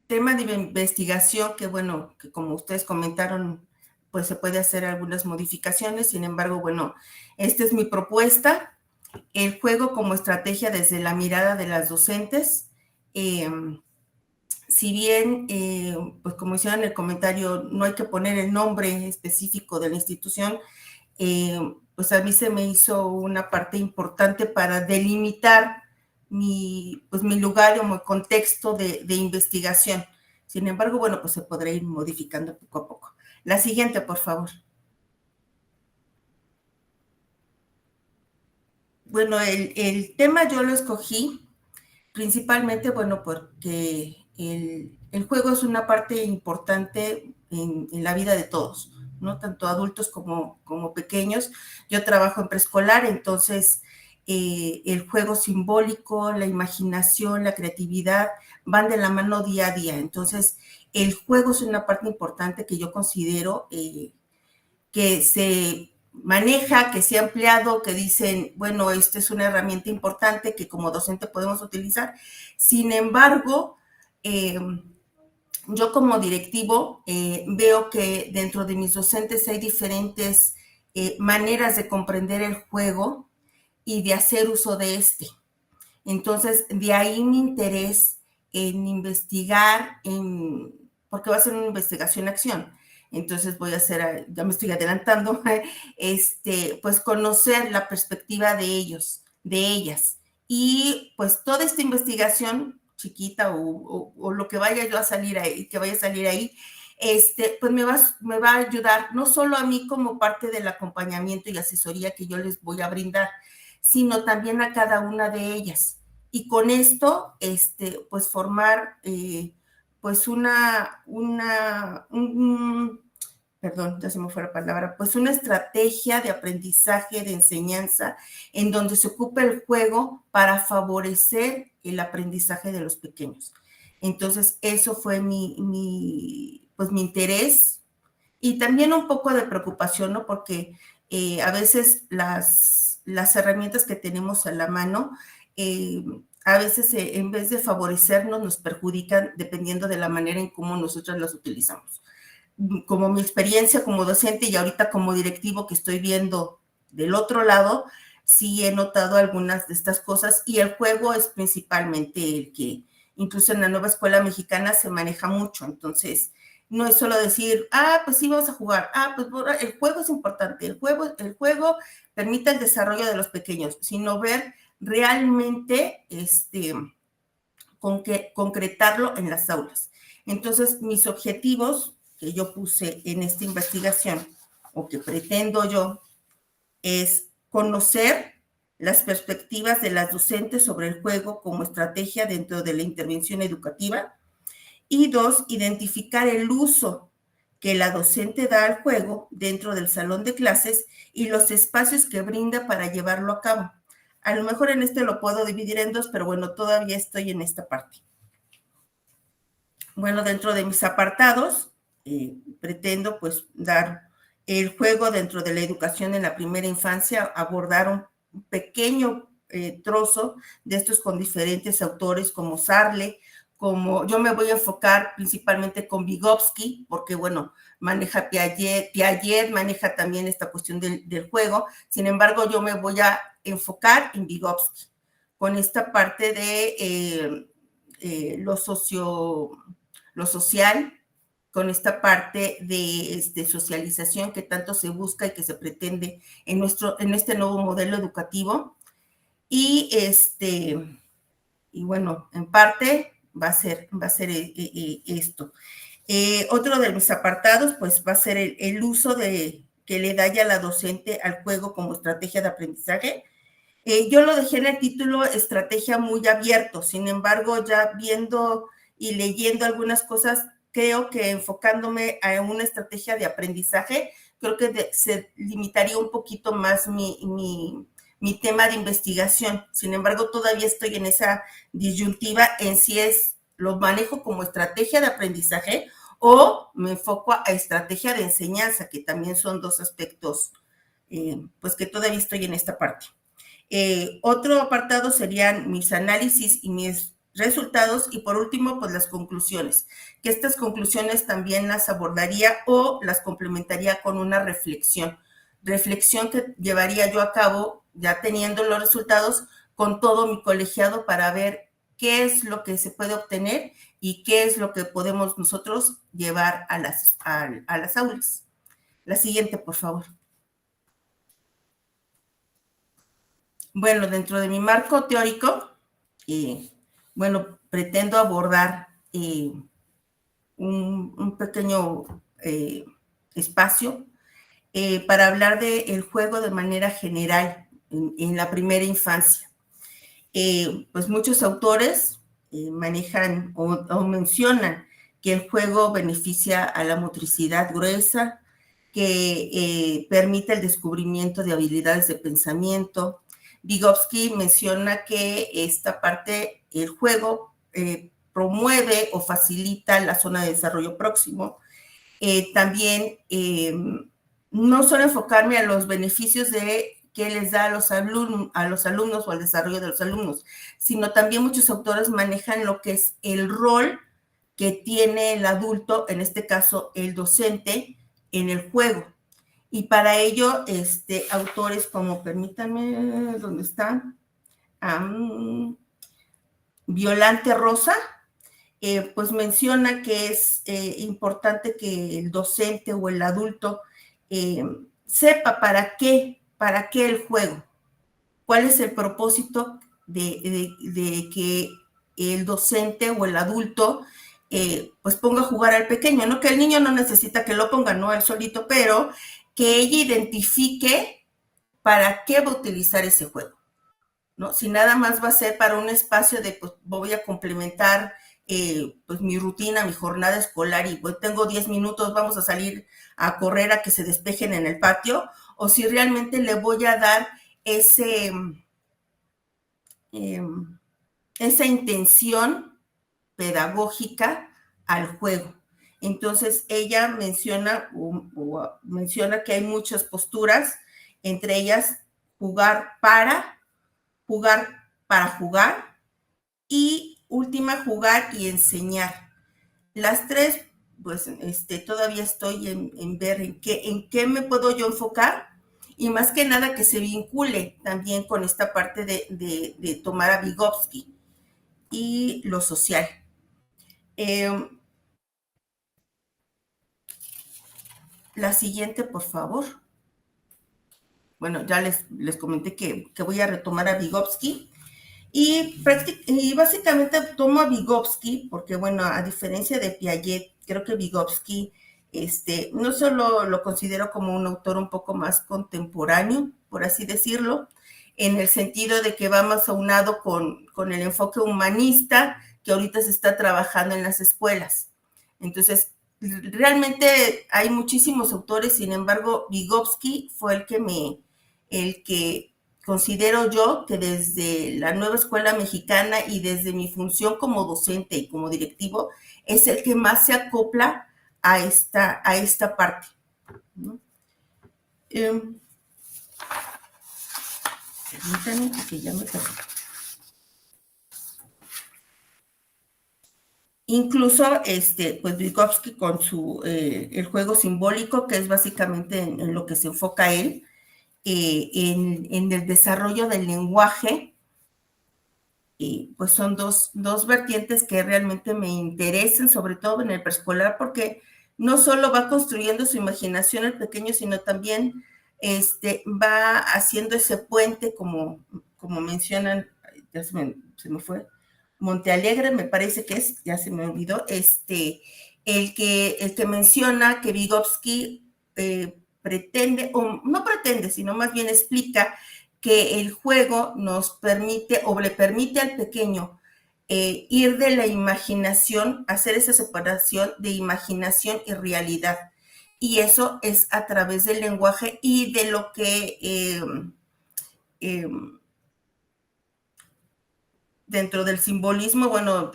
tema de investigación, que bueno, que como ustedes comentaron, pues se puede hacer algunas modificaciones. Sin embargo, bueno, esta es mi propuesta, el juego como estrategia desde la mirada de las docentes. Si bien, pues como hicieron en el comentario, no hay que poner el nombre específico de la institución, pues a mí se me hizo una parte importante para delimitar pues mi lugar o mi contexto de investigación. Sin embargo, bueno, pues se podrá ir modificando poco a poco. La siguiente, por favor. Bueno, el tema yo lo escogí principalmente, bueno, porque el juego es una parte importante en la vida de todos, ¿no? Tanto adultos como pequeños. Yo trabajo en preescolar, entonces el juego simbólico, la imaginación, la creatividad van de la mano día a día. Entonces, el juego es una parte importante que yo considero que se maneja, que se ha empleado, que dicen, bueno, esta es una herramienta importante que como docente podemos utilizar. Sin embargo, yo como directivo veo que dentro de mis docentes hay diferentes maneras de comprender el juego y de hacer uso de este. Entonces, de ahí mi interés en investigar, porque va a ser una investigación-acción. Entonces voy a hacer, ya me estoy adelantando, pues conocer la perspectiva de ellos, de ellas. Y pues toda esta investigación chiquita o lo que vaya yo a salir ahí, que vaya a salir ahí, pues me va a ayudar no solo a mí como parte del acompañamiento y asesoría que yo les voy a brindar, sino también a cada una de ellas. Y con esto, pues formar, pues perdón, ya se me fue la palabra, pues una estrategia de aprendizaje, de enseñanza, en donde se ocupe el juego para favorecer el aprendizaje de los pequeños. Entonces, eso fue pues mi interés y también un poco de preocupación, ¿no? Porque a veces las herramientas que tenemos a la mano, a veces en vez de favorecernos, nos perjudican dependiendo de la manera en cómo nosotros las utilizamos. Como mi experiencia como docente y ahorita como directivo que estoy viendo del otro lado, sí he notado algunas de estas cosas y el juego es principalmente el que incluso en la nueva escuela mexicana se maneja mucho. Entonces, no es solo decir, pues sí, vamos a jugar. Pues el juego es importante. El juego permite el desarrollo de los pequeños, sino ver realmente concretarlo en las aulas. Entonces, mis objetivos que yo puse en esta investigación, o que pretendo yo, es conocer las perspectivas de las docentes sobre el juego como estrategia dentro de la intervención educativa. Y 2, identificar el uso que la docente da al juego dentro del salón de clases y los espacios que brinda para llevarlo a cabo. A lo mejor en lo puedo dividir en 2, pero bueno, todavía estoy en esta parte. Bueno, dentro de mis apartados, pretendo pues dar el juego dentro de la educación en la primera infancia, abordar un pequeño trozo de estos con diferentes autores como Sarle, como yo me voy a enfocar principalmente con Vygotsky, porque bueno, maneja Piaget maneja también esta cuestión del juego, sin embargo yo me voy a enfocar en Vygotsky, con esta parte de lo social, con esta parte de socialización que tanto se busca y que se pretende en este nuevo modelo educativo. Y bueno, en parte va a ser esto. Otro de mis apartados, pues va a ser el uso que le da ya la docente al juego como estrategia de aprendizaje. Yo lo dejé en el título estrategia muy abierto, sin embargo, ya viendo y leyendo algunas cosas, creo que enfocándome a una estrategia de aprendizaje, creo que se limitaría un poquito más mi tema de investigación. Sin embargo, todavía estoy en esa disyuntiva en si lo manejo como estrategia de aprendizaje o me enfoco a estrategia de enseñanza, que también son dos aspectos, pues que todavía estoy en esta parte. Otro apartado serían mis análisis y mis resultados y por último, pues las conclusiones, que estas conclusiones también las abordaría o las complementaría con una reflexión que llevaría yo a cabo ya teniendo los resultados con todo mi colegiado para ver qué es lo que se puede obtener y qué es lo que podemos nosotros llevar a las aulas. La siguiente, por favor. Bueno, dentro de mi marco teórico, bueno, pretendo abordar un pequeño espacio para hablar del juego de manera general en la primera infancia. Pues muchos autores manejan o mencionan que el juego beneficia a la motricidad gruesa, que permite el descubrimiento de habilidades de pensamiento. Vygotsky menciona que esta parte, el juego, promueve o facilita la zona de desarrollo próximo. También no solo enfocarme a los beneficios que les da a los alumnos o al desarrollo de los alumnos, sino también muchos autores manejan lo que es el rol que tiene el adulto, en este caso el docente, en el juego. Y para ello, autores como, permítanme, ¿dónde están? Violante Rosa, pues menciona que es importante que el docente o el adulto sepa para qué el juego, cuál es el propósito de que el docente o el adulto pues ponga a jugar al pequeño, ¿no? Que el niño no necesita que lo ponga, ¿no? Él solito, pero que ella identifique para qué va a utilizar ese juego, ¿no? Si nada más va a ser para un espacio de, pues voy a complementar pues mi rutina, mi jornada escolar y pues tengo 10 minutos, vamos a salir a correr a que se despejen en el patio, o si realmente le voy a dar esa intención pedagógica al juego. Entonces ella menciona que hay muchas posturas, entre ellas jugar para jugar y última, jugar y enseñar. Las tres, pues todavía estoy en ver en qué me puedo yo enfocar, y más que nada que se vincule también con esta parte de tomar a Vygotsky y lo social. La siguiente, por favor. Bueno, ya les comenté que voy a retomar a Vygotsky. Y básicamente tomo a Vygotsky porque, bueno, a diferencia de Piaget, creo que Vygotsky no solo lo considero como un autor un poco más contemporáneo, por así decirlo, en el sentido de que va más aunado con el enfoque humanista que ahorita se está trabajando en las escuelas. Entonces, realmente hay muchísimos autores, sin embargo, Vygotsky fue el que considero yo que desde la nueva escuela mexicana y desde mi función como docente y como directivo, es el que más se acopla a esta parte, ¿no? Permítanme que ya me pasé. Incluso, pues Vygotsky con el juego simbólico, que es básicamente en lo que se enfoca él, en el desarrollo del lenguaje, pues son dos vertientes que realmente me interesan, sobre todo en el preescolar, porque no solo va construyendo su imaginación el pequeño, sino también va haciendo ese puente, como mencionan, ya se me fue, Montealegre, me parece que es, ya se me olvidó, el que menciona que Vygotsky pretende, o no pretende, sino más bien explica que el juego nos permite, o le permite al pequeño ir de la imaginación, hacer esa separación de imaginación y realidad. Y eso es a través del lenguaje y de lo que dentro del simbolismo, bueno,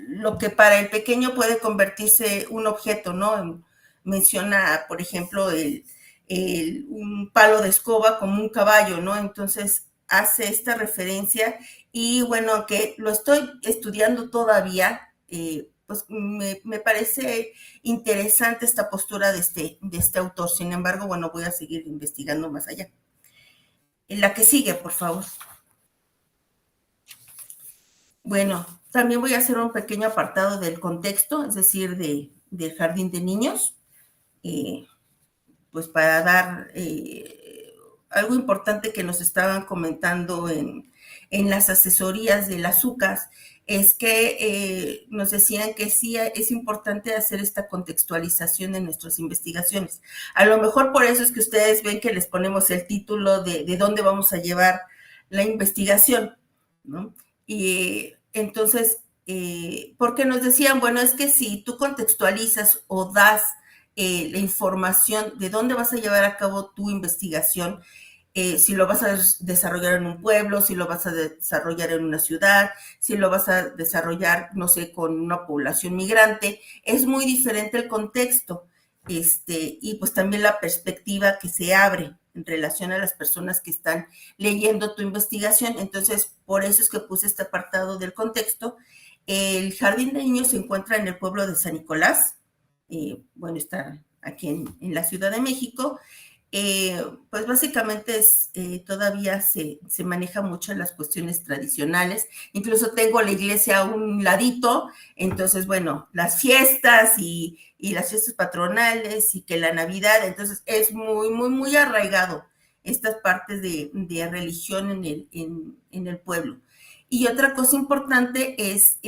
lo que para el pequeño puede convertirse un objeto, ¿no? Menciona, por ejemplo, un palo de escoba como un caballo, ¿no? Entonces hace esta referencia y bueno, aunque lo estoy estudiando todavía, pues me parece interesante esta postura de este autor. Sin embargo, bueno, voy a seguir investigando más allá. La que sigue, por favor. Bueno, también voy a hacer un pequeño apartado del contexto, es decir, del jardín de niños, pues para dar algo importante que nos estaban comentando en en las asesorías de las UCAS, es que nos decían que sí es importante hacer esta contextualización en nuestras investigaciones. A lo mejor por eso es que ustedes ven que les ponemos el título de dónde vamos a llevar la investigación, ¿no? Y entonces, porque nos decían, bueno, es que si tú contextualizas o das la información de dónde vas a llevar a cabo tu investigación, si lo vas a desarrollar en un pueblo, si lo vas a desarrollar en una ciudad, si lo vas a desarrollar, no sé, con una población migrante, es muy diferente el contexto, y pues también la perspectiva que se abre en relación a las personas que están leyendo tu investigación. Entonces, por eso es que puse este apartado del contexto. El Jardín de Niños se encuentra en el pueblo de San Nicolás, bueno, está aquí en la Ciudad de México. Pues básicamente todavía se maneja mucho en las cuestiones tradicionales. Incluso tengo la iglesia a un ladito, entonces, bueno, las fiestas y las fiestas patronales y que la Navidad, entonces es muy, muy, muy arraigado estas partes de religión en el pueblo. Y otra cosa importante es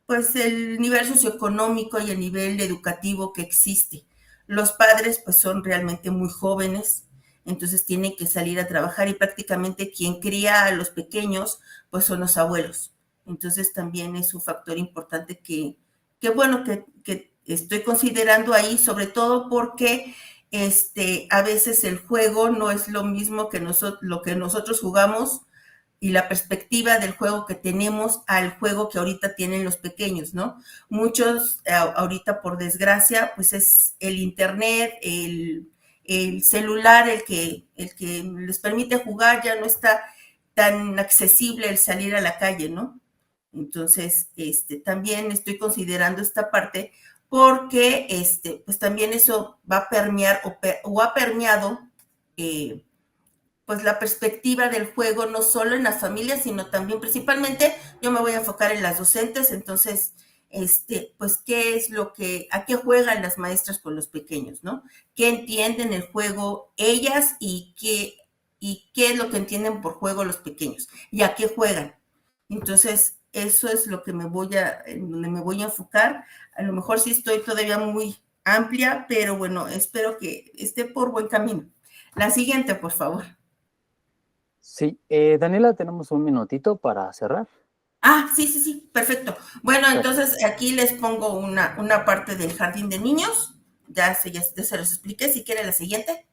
pues el nivel socioeconómico y el nivel educativo que existe. Los padres pues son realmente muy jóvenes, entonces tienen que salir a trabajar y prácticamente quien cría a los pequeños pues son los abuelos. Entonces también es un factor importante que bueno, que estoy considerando ahí, sobre todo porque a veces el juego no es lo mismo que lo que nosotros jugamos y la perspectiva del juego que tenemos al juego que ahorita tienen los pequeños, ¿no? Muchos, ahorita por desgracia, pues es el internet, el celular el que les permite jugar, ya no está tan accesible el salir a la calle, ¿no? Entonces, también estoy considerando esta parte porque, pues también eso va a permear o ha permeado pues la perspectiva del juego, no solo en las familias, sino también principalmente, yo me voy a enfocar en las docentes, entonces, pues qué es a qué juegan las maestras con los pequeños, ¿no? ¿Qué entienden el juego ellas y qué es lo que entienden por juego los pequeños? ¿Y a qué juegan? Entonces, eso es lo que donde me voy a enfocar. A lo mejor sí estoy todavía muy amplia, pero bueno, espero que esté por buen camino. La siguiente, por favor. Sí, Daniela, tenemos un minutito para cerrar. Sí, perfecto. Bueno, entonces aquí les pongo una parte del jardín de niños. Ya se los expliqué. Si quiere la siguiente.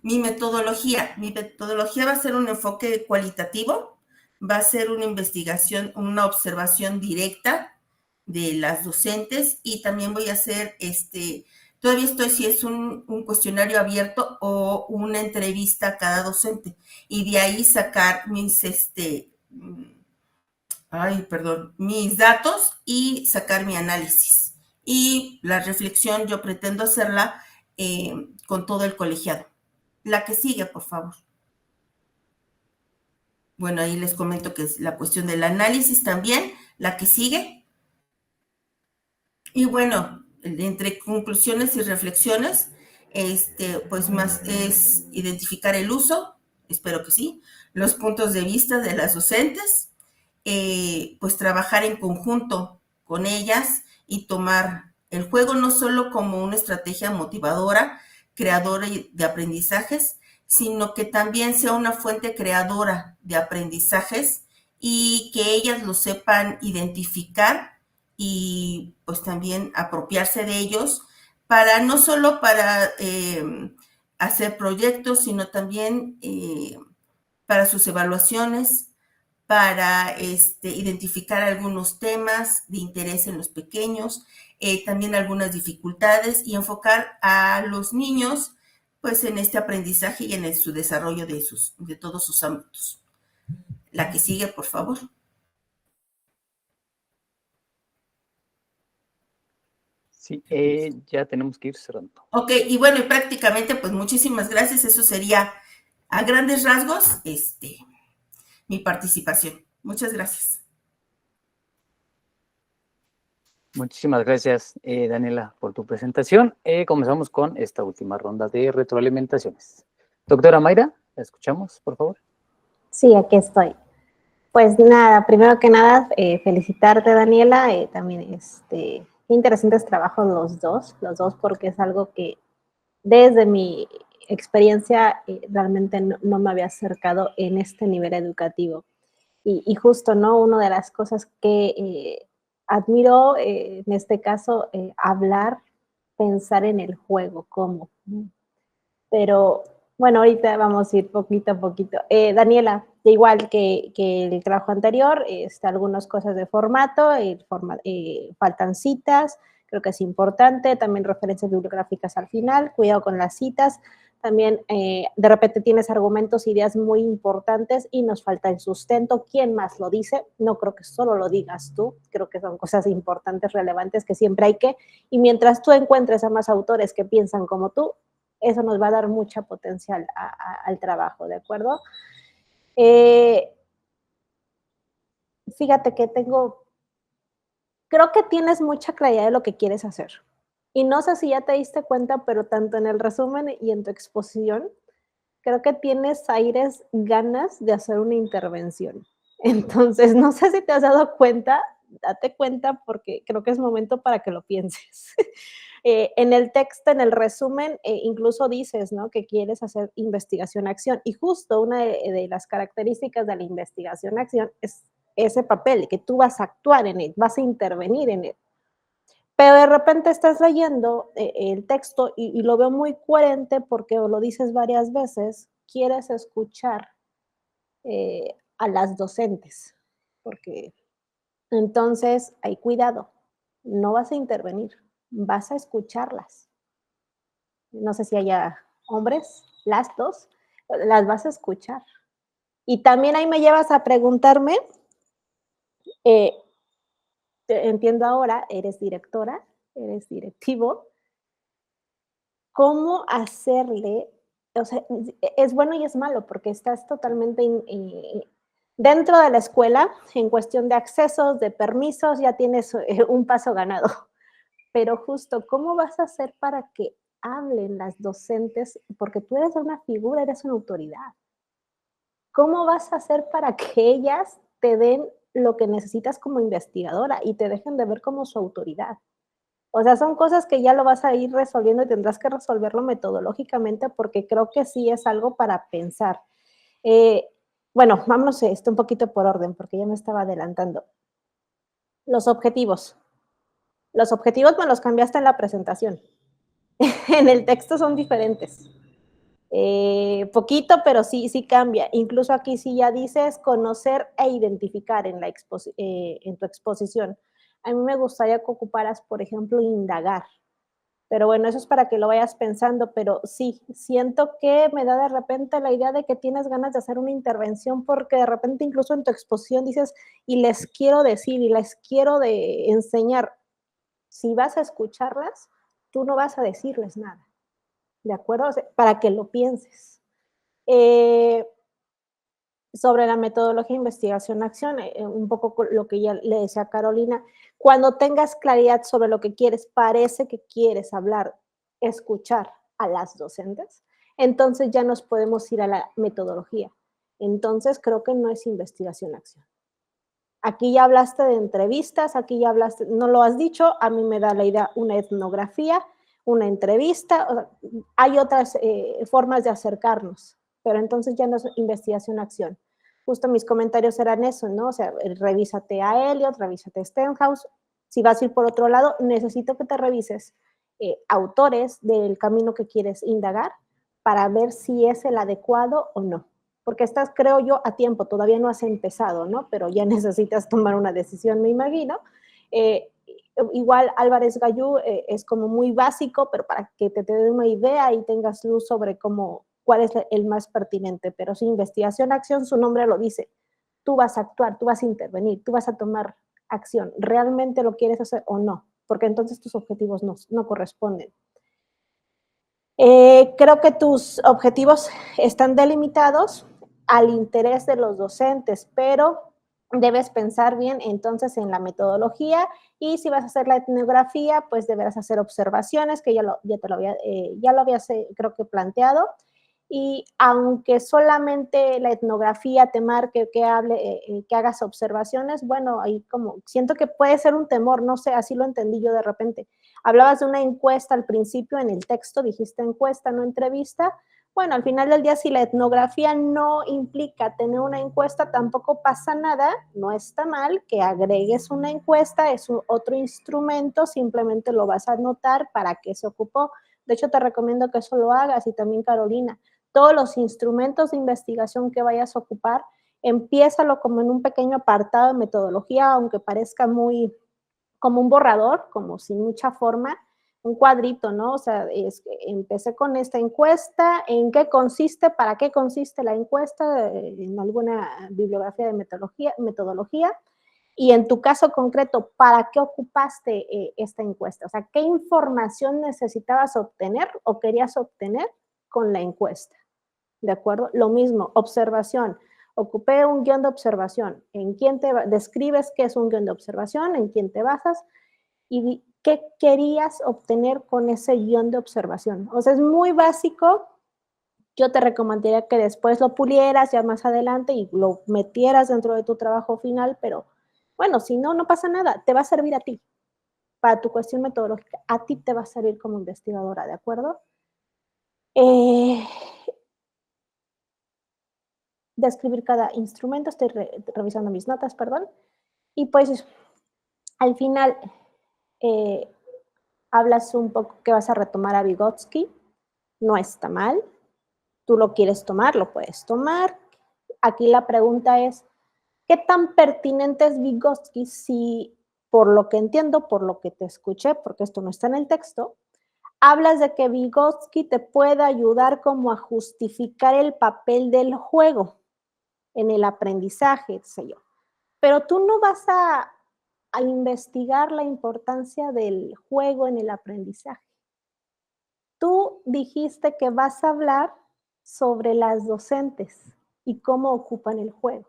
Mi metodología va a ser un enfoque cualitativo, va a ser una investigación, una observación directa de las docentes y también voy a hacer todavía estoy si es un cuestionario abierto o una entrevista a cada docente y de ahí sacar mis mis datos y sacar mi análisis. Y la reflexión yo pretendo hacerla con todo el colegiado. La que sigue, por favor. Bueno, ahí les comento que es la cuestión del análisis también, la que sigue. Y bueno, entre conclusiones y reflexiones, pues más es identificar el uso, espero que sí, los puntos de vista de las docentes, pues trabajar en conjunto con ellas y tomar el juego no solo como una estrategia motivadora, creadora de aprendizajes, sino que también sea una fuente creadora de aprendizajes y que ellas lo sepan identificar y pues también apropiarse de ellos para no solo para hacer proyectos, sino también para sus evaluaciones, para identificar algunos temas de interés en los pequeños, también algunas dificultades y enfocar a los niños pues en este aprendizaje y en su desarrollo de todos sus ámbitos. La que sigue, por favor. Sí, ya tenemos que ir cerrando. Ok, y bueno, y prácticamente pues muchísimas gracias. Eso sería a grandes rasgos mi participación. Muchas gracias. Muchísimas gracias, Daniela, por tu presentación. Comenzamos con esta última ronda de retroalimentaciones. Doctora Mayra, ¿la escuchamos, por favor? Sí, aquí estoy. Pues nada, primero que nada, felicitarte, Daniela. También, qué interesantes trabajos los dos, porque es algo que desde mi experiencia realmente no me había acercado en este nivel educativo. Y justo, ¿no? Una de las cosas que admiro en este caso, hablar, pensar en el juego, cómo, ¿no? Pero bueno, ahorita vamos a ir poquito a poquito. Daniela, de igual que el trabajo anterior, algunas cosas de formato, faltan citas, creo que es importante, también referencias bibliográficas al final, cuidado con las citas, también de repente tienes argumentos, ideas muy importantes y nos falta el sustento. ¿Quién más lo dice? No creo que solo lo digas tú, creo que son cosas importantes, relevantes, que siempre hay que, y mientras tú encuentres a más autores que piensan como tú, eso nos va a dar mucha potencial al trabajo, ¿de acuerdo? Fíjate que creo que tienes mucha claridad de lo que quieres hacer. Y no sé si ya te diste cuenta, pero tanto en el resumen y en tu exposición, creo que tienes aires, ganas de hacer una intervención. Entonces, no sé si te has dado cuenta, date cuenta porque creo que es momento para que lo pienses. En el texto, en el resumen, incluso dices, ¿no? Que quieres hacer investigación-acción. Y justo una de las características de la investigación-acción es ese papel, que tú vas a actuar en él, vas a intervenir en él. Pero de repente estás leyendo el texto y lo veo muy coherente porque lo dices varias veces, quieres escuchar a las docentes, porque entonces hay cuidado, no vas a intervenir, vas a escucharlas. No sé si haya hombres, las dos, las vas a escuchar. Y también ahí me llevas a preguntarme, eh, entiendo ahora, eres directora, eres directivo, ¿cómo hacerle? O sea, es bueno y es malo porque estás totalmente dentro de la escuela, en cuestión de accesos, de permisos, ya tienes un paso ganado. Pero justo, ¿cómo vas a hacer para que hablen las docentes? Porque tú eres una figura, eres una autoridad. ¿Cómo vas a hacer para que ellas te den lo que necesitas como investigadora y te dejen de ver como su autoridad? O sea, son cosas que ya lo vas a ir resolviendo y tendrás que resolverlo metodológicamente porque creo que sí es algo para pensar. Eh, bueno, vámonos un poquito por orden porque ya me estaba adelantando. Los objetivos. Los objetivos me los cambiaste en la presentación. En el texto son diferentes. Poquito, pero sí, sí cambia. Incluso aquí sí ya dices conocer e identificar en tu exposición. A mí me gustaría que ocuparas, por ejemplo, indagar. Pero bueno, eso es para que lo vayas pensando, pero sí, siento que me da de repente la idea de que tienes ganas de hacer una intervención porque de repente incluso en tu exposición dices, y les quiero decir, y les quiero enseñar. Si vas a escucharlas, tú no vas a decirles nada, ¿de acuerdo? O sea, para que lo pienses. Sobre la metodología investigación-acción, un poco lo que ya le decía a Carolina, cuando tengas claridad sobre lo que quieres, parece que quieres hablar, escuchar a las docentes, entonces ya nos podemos ir a la metodología. Entonces creo que no es investigación-acción. Aquí ya hablaste de entrevistas, aquí ya hablaste, no lo has dicho, a mí me da la idea una etnografía, una entrevista, o sea, hay otras formas de acercarnos, pero entonces ya no es investigación-acción. Justo mis comentarios eran eso, ¿no? O sea, revísate a Eliot, revísate a Stenhouse. Si vas a ir por otro lado, necesito que te revises autores del camino que quieres indagar para ver si es el adecuado o no. Porque estás, creo yo, a tiempo, todavía no has empezado, ¿no? Pero ya necesitas tomar una decisión, me imagino. Igual Álvarez Gallú es como muy básico, pero para que te dé una idea y tengas luz sobre cuál es el más pertinente. Pero si investigación, acción, su nombre lo dice. Tú vas a actuar, tú vas a intervenir, tú vas a tomar acción. ¿Realmente lo quieres hacer o no? Porque entonces tus objetivos no corresponden. Creo que tus objetivos están delimitados al interés de los docentes, pero debes pensar bien entonces en la metodología y si vas a hacer la etnografía, pues deberás hacer observaciones, que ya lo habías creo que planteado, y aunque solamente la etnografía te marque que hagas observaciones, bueno, ahí como siento que puede ser un temor, no sé, así lo entendí yo de repente. Hablabas de una encuesta al principio en el texto, dijiste encuesta, no entrevista. Bueno, al final del día, si la etnografía no implica tener una encuesta, tampoco pasa nada, no está mal que agregues una encuesta, es otro instrumento, simplemente lo vas a anotar para qué se ocupó. De hecho, te recomiendo que eso lo hagas, y también Carolina, todos los instrumentos de investigación que vayas a ocupar, empiézalo como en un pequeño apartado de metodología, aunque parezca muy como un borrador, como sin mucha forma, un cuadrito, ¿no? O sea, empecé con esta encuesta, ¿en qué consiste? ¿Para qué consiste la encuesta? En alguna bibliografía de metodología. Y en tu caso concreto, ¿para qué ocupaste esta encuesta? O sea, ¿qué información necesitabas obtener o querías obtener con la encuesta? ¿De acuerdo? Lo mismo, observación. Ocupé un guión de observación. ¿En quién describes qué es un guión de observación? ¿En quién te basas? ¿Y qué querías obtener con ese guión de observación? O sea, es muy básico. Yo te recomendaría que después lo pulieras ya más adelante y lo metieras dentro de tu trabajo final, pero bueno, si no, no pasa nada. Te va a servir a ti, para tu cuestión metodológica. A ti te va a servir como investigadora, ¿de acuerdo? Describir cada instrumento, estoy revisando mis notas, perdón, y pues al final hablas un poco que vas a retomar a Vygotsky, no está mal, tú lo quieres tomar, lo puedes tomar. Aquí la pregunta es, ¿qué tan pertinente es Vygotsky si, por lo que entiendo, por lo que te escuché, porque esto no está en el texto, hablas de que Vygotsky te puede ayudar como a justificar el papel del juego en el aprendizaje, sé yo. Pero tú no vas a investigar la importancia del juego en el aprendizaje. Tú dijiste que vas a hablar sobre las docentes y cómo ocupan el juego.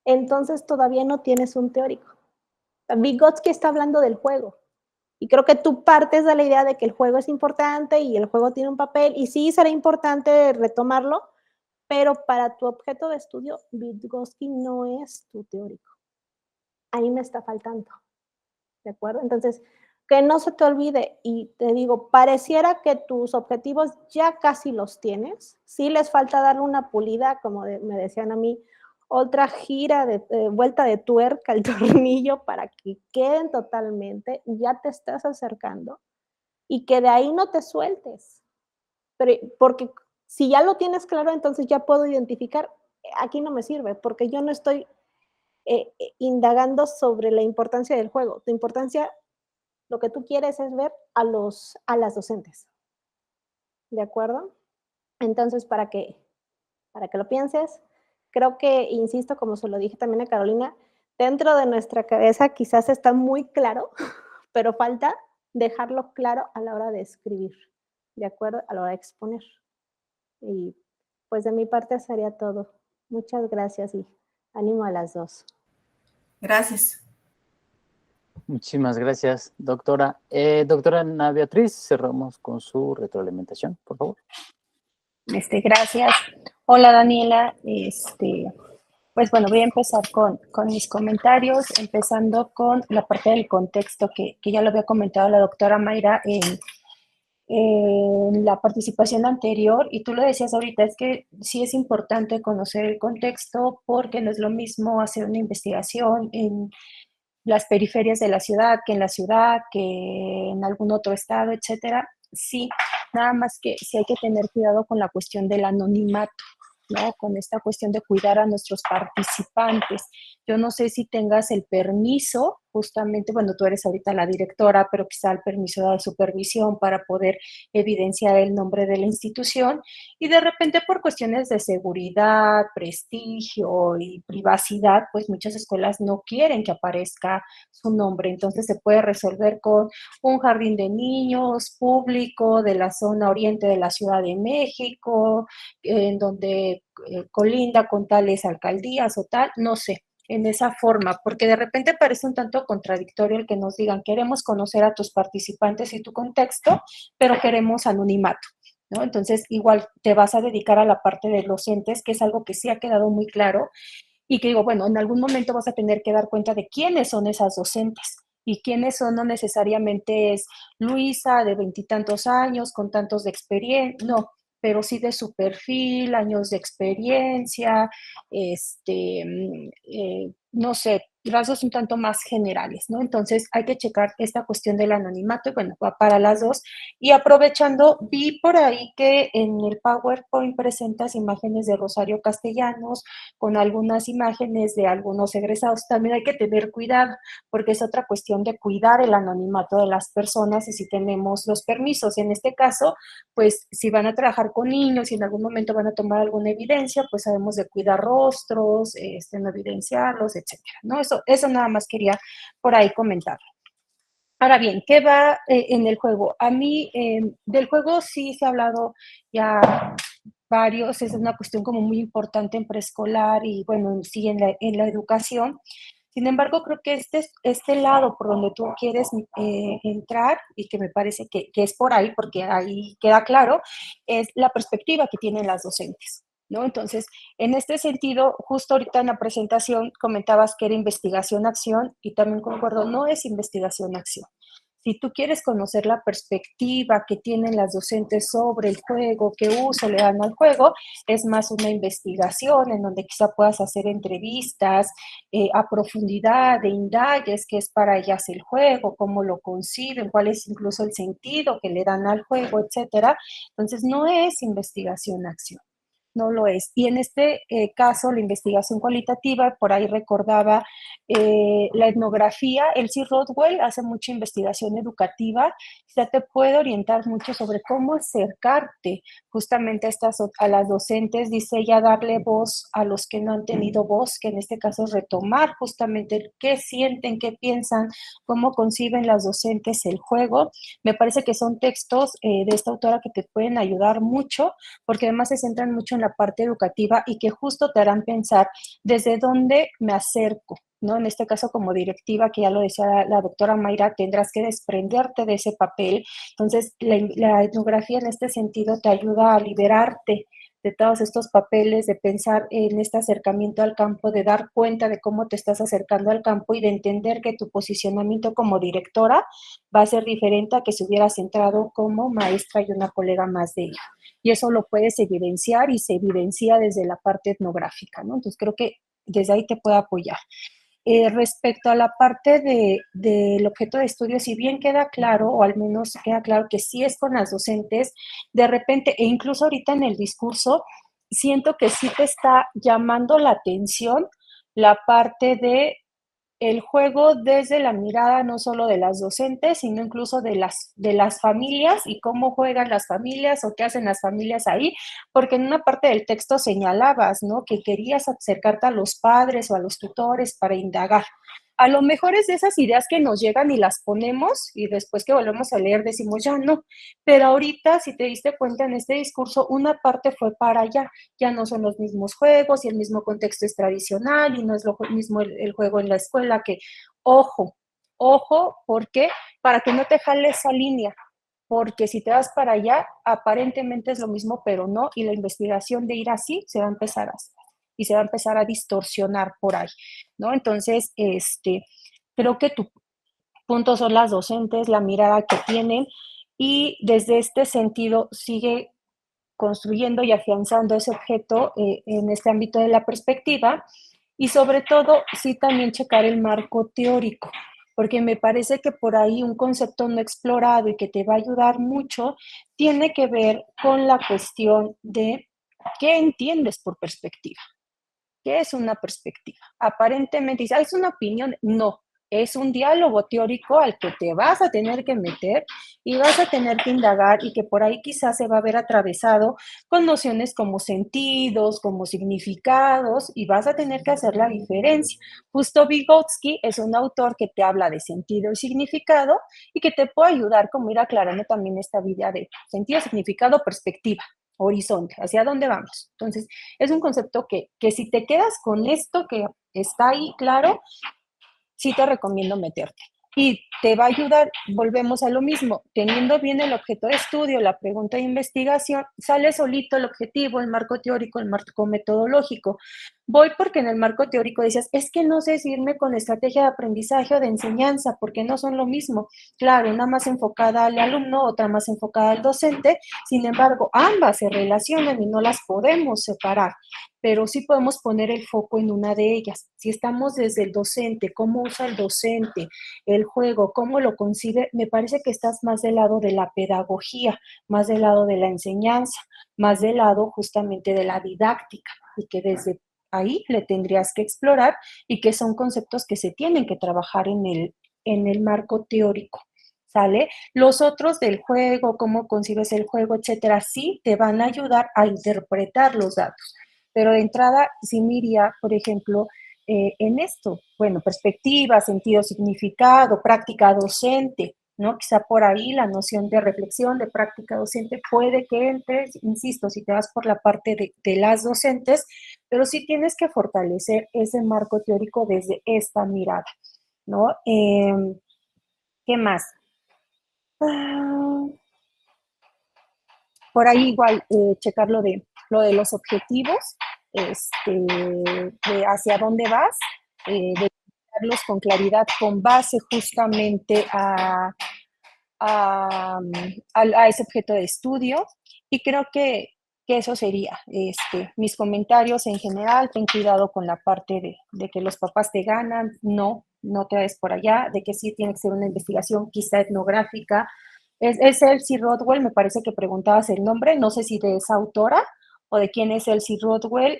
Entonces todavía no tienes un teórico. Vygotsky está hablando del juego. Y creo que tú partes de la idea de que el juego es importante y el juego tiene un papel, y sí será importante retomarlo, pero para tu objeto de estudio, Vygotsky no es tu teórico. Ahí me está faltando, ¿de acuerdo? Entonces, que no se te olvide, y te digo, pareciera que tus objetivos ya casi los tienes, sí les falta darle una pulida, como me decían a mí, otra gira de vuelta de tuerca al tornillo para que queden totalmente, ya te estás acercando, y que de ahí no te sueltes, pero porque si ya lo tienes claro, entonces ya puedo identificar, aquí no me sirve, porque yo no estoy indagando sobre la importancia del juego. Tu importancia, lo que tú quieres es ver a las docentes, ¿de acuerdo? Entonces, para que lo pienses, creo que, insisto, como se lo dije también a Carolina, dentro de nuestra cabeza quizás está muy claro, pero falta dejarlo claro a la hora de escribir, ¿de acuerdo? A la hora de exponer. Y pues de mi parte sería todo. Muchas gracias y ánimo a las dos. Gracias. Muchísimas gracias, doctora. Doctora Ana Beatriz, cerramos con su retroalimentación, por favor. Gracias. Hola, Daniela. Pues bueno, voy a empezar con mis comentarios, empezando con la parte del contexto que ya lo había comentado la doctora Mayra en la participación anterior, y tú lo decías ahorita, es que sí es importante conocer el contexto porque no es lo mismo hacer una investigación en las periferias de la ciudad que en la ciudad, que en algún otro estado, etcétera. Sí, nada más que sí hay que tener cuidado con la cuestión del anonimato, ¿no? Con esta cuestión de cuidar a nuestros participantes. Yo no sé si tengas el permiso, justamente, bueno, tú eres ahorita la directora, pero quizá el permiso de supervisión para poder evidenciar el nombre de la institución, y de repente por cuestiones de seguridad, prestigio y privacidad, pues muchas escuelas no quieren que aparezca su nombre. Entonces se puede resolver con un jardín de niños público de la zona oriente de la Ciudad de México, en donde colinda con tales alcaldías o tal, no sé, en esa forma, porque de repente parece un tanto contradictorio el que nos digan, queremos conocer a tus participantes y tu contexto, pero queremos anonimato. ¿no? Entonces, igual te vas a dedicar a la parte de docentes, que es algo que sí ha quedado muy claro y que digo, bueno, en algún momento vas a tener que dar cuenta de quiénes son esas docentes y quiénes son, no necesariamente es Luisa de veintitantos años con tantos de experiencia, no, pero sí de su perfil, años de experiencia, no sé, rasgos un tanto más generales, ¿no? Entonces hay que checar esta cuestión del anonimato y bueno, va para las dos. Y aprovechando, vi por ahí que en el PowerPoint presentas imágenes de Rosario Castellanos con algunas imágenes de algunos egresados. También hay que tener cuidado porque es otra cuestión de cuidar el anonimato de las personas y si tenemos los permisos. En este caso, pues si van a trabajar con niños y en algún momento van a tomar alguna evidencia, pues sabemos de cuidar rostros, no evidenciarlos, etcétera, ¿no? Eso nada más quería por ahí comentar. Ahora bien, ¿qué va en el juego? A mí del juego sí se ha hablado ya varios, es una cuestión como muy importante en preescolar y bueno, sí en la educación. Sin embargo, creo que este lado por donde tú quieres entrar y que me parece que es por ahí, porque ahí queda claro, es la perspectiva que tienen las docentes, ¿no? Entonces, en este sentido, justo ahorita en la presentación comentabas que era investigación-acción y también concuerdo, no es investigación-acción. Si tú quieres conocer la perspectiva que tienen las docentes sobre el juego, qué uso le dan al juego, es más una investigación en donde quizá puedas hacer entrevistas a profundidad, de indagues qué es para ellas el juego, cómo lo conciben, cuál es incluso el sentido que le dan al juego, etcétera. Entonces, no es investigación-acción. No lo es. Y en este caso, la investigación cualitativa, por ahí recordaba la etnografía, Elsie Rodwell hace mucha investigación educativa, ya te puede orientar mucho sobre cómo acercarte justamente a las docentes, dice ella, darle voz a los que no han tenido voz, que en este caso es retomar justamente qué sienten, qué piensan, cómo conciben las docentes el juego. Me parece que son textos de esta autora que te pueden ayudar mucho, porque además se centran mucho en la parte educativa y que justo te harán pensar desde dónde me acerco, ¿no? En este caso como directiva, que ya lo decía la doctora Mayra, tendrás que desprenderte de ese papel. Entonces, la etnografía en este sentido te ayuda a liberarte de todos estos papeles, de pensar en este acercamiento al campo, de dar cuenta de cómo te estás acercando al campo y de entender que tu posicionamiento como directora va a ser diferente a que si hubieras entrado como maestra y una colega más de ella. Y eso lo puedes evidenciar y se evidencia desde la parte etnográfica, ¿no? Entonces creo que desde ahí te puede apoyar. Respecto a la parte del objeto de estudio, si bien queda claro, o al menos queda claro que sí es con las docentes, de repente, e incluso ahorita en el discurso, siento que sí te está llamando la atención la parte de el juego desde la mirada no solo de las docentes, sino incluso de las familias y cómo juegan las familias o qué hacen las familias ahí, porque en una parte del texto señalabas, ¿no? Que querías acercarte a los padres o a los tutores para indagar. A lo mejor es de esas ideas que nos llegan y las ponemos y después que volvemos a leer decimos ya no, pero ahorita si te diste cuenta en este discurso una parte fue para allá, ya no son los mismos juegos y el mismo contexto es tradicional y no es lo mismo el juego en la escuela que, ojo, ¿por qué? Para que no te jale esa línea, porque si te vas para allá, aparentemente es lo mismo, pero no, y la investigación de ir así se va a empezar a hacer y se va a empezar a distorsionar por ahí, ¿no? Entonces, creo que tu punto son las docentes, la mirada que tienen y desde este sentido sigue construyendo y afianzando ese objeto en este ámbito de la perspectiva y sobre todo sí también checar el marco teórico, porque me parece que por ahí un concepto no explorado y que te va a ayudar mucho tiene que ver con la cuestión de qué entiendes por perspectiva. ¿Qué es una perspectiva? Aparentemente, ¿es una opinión? No, es un diálogo teórico al que te vas a tener que meter y vas a tener que indagar y que por ahí quizás se va a ver atravesado con nociones como sentidos, como significados y vas a tener que hacer la diferencia. Justo Vygotsky es un autor que te habla de sentido y significado y que te puede ayudar como ir aclarando también esta vida de sentido, significado, perspectiva, horizonte, hacia dónde vamos. Entonces, es un concepto que si te quedas con esto que está ahí claro, sí te recomiendo meterte. y te va a ayudar, volvemos a lo mismo, teniendo bien el objeto de estudio, la pregunta de investigación, sale solito el objetivo, el marco teórico, el marco metodológico. Voy porque en el marco teórico decías, es que no sé si irme con estrategia de aprendizaje o de enseñanza, porque no son lo mismo. Claro, una más enfocada al alumno, otra más enfocada al docente, sin embargo, ambas se relacionan y no las podemos separar, pero sí podemos poner el foco en una de ellas. Si estamos desde el docente, cómo usa el docente, el juego, cómo lo concibe, me parece que estás más del lado de la pedagogía, más del lado de la enseñanza, más del lado justamente de la didáctica, y que desde ahí le tendrías que explorar y que son conceptos que se tienen que trabajar en el marco teórico, ¿sale? Los otros del juego, cómo concibes el juego, etcétera, sí te van a ayudar a interpretar los datos, pero de entrada sí me iría, por ejemplo, en esto, bueno, perspectiva, sentido, significado, práctica docente, ¿no? Quizá por ahí la noción de reflexión, de práctica docente puede que entres, insisto, si te vas por la parte de las docentes, pero sí tienes que fortalecer ese marco teórico desde esta mirada, ¿no? ¿Qué más? Por ahí igual checar lo de los objetivos, de hacia dónde vas, de darlos con claridad con base justamente a ese objeto de estudio, y creo que eso sería mis comentarios en general. Ten cuidado con la parte de que los papás te ganan, no te vayas por allá, de que sí tiene que ser una investigación quizá etnográfica. Es Elsie Rodwell, me parece que preguntabas el nombre, no sé si de esa autora o de quién es Elsie Rodwell.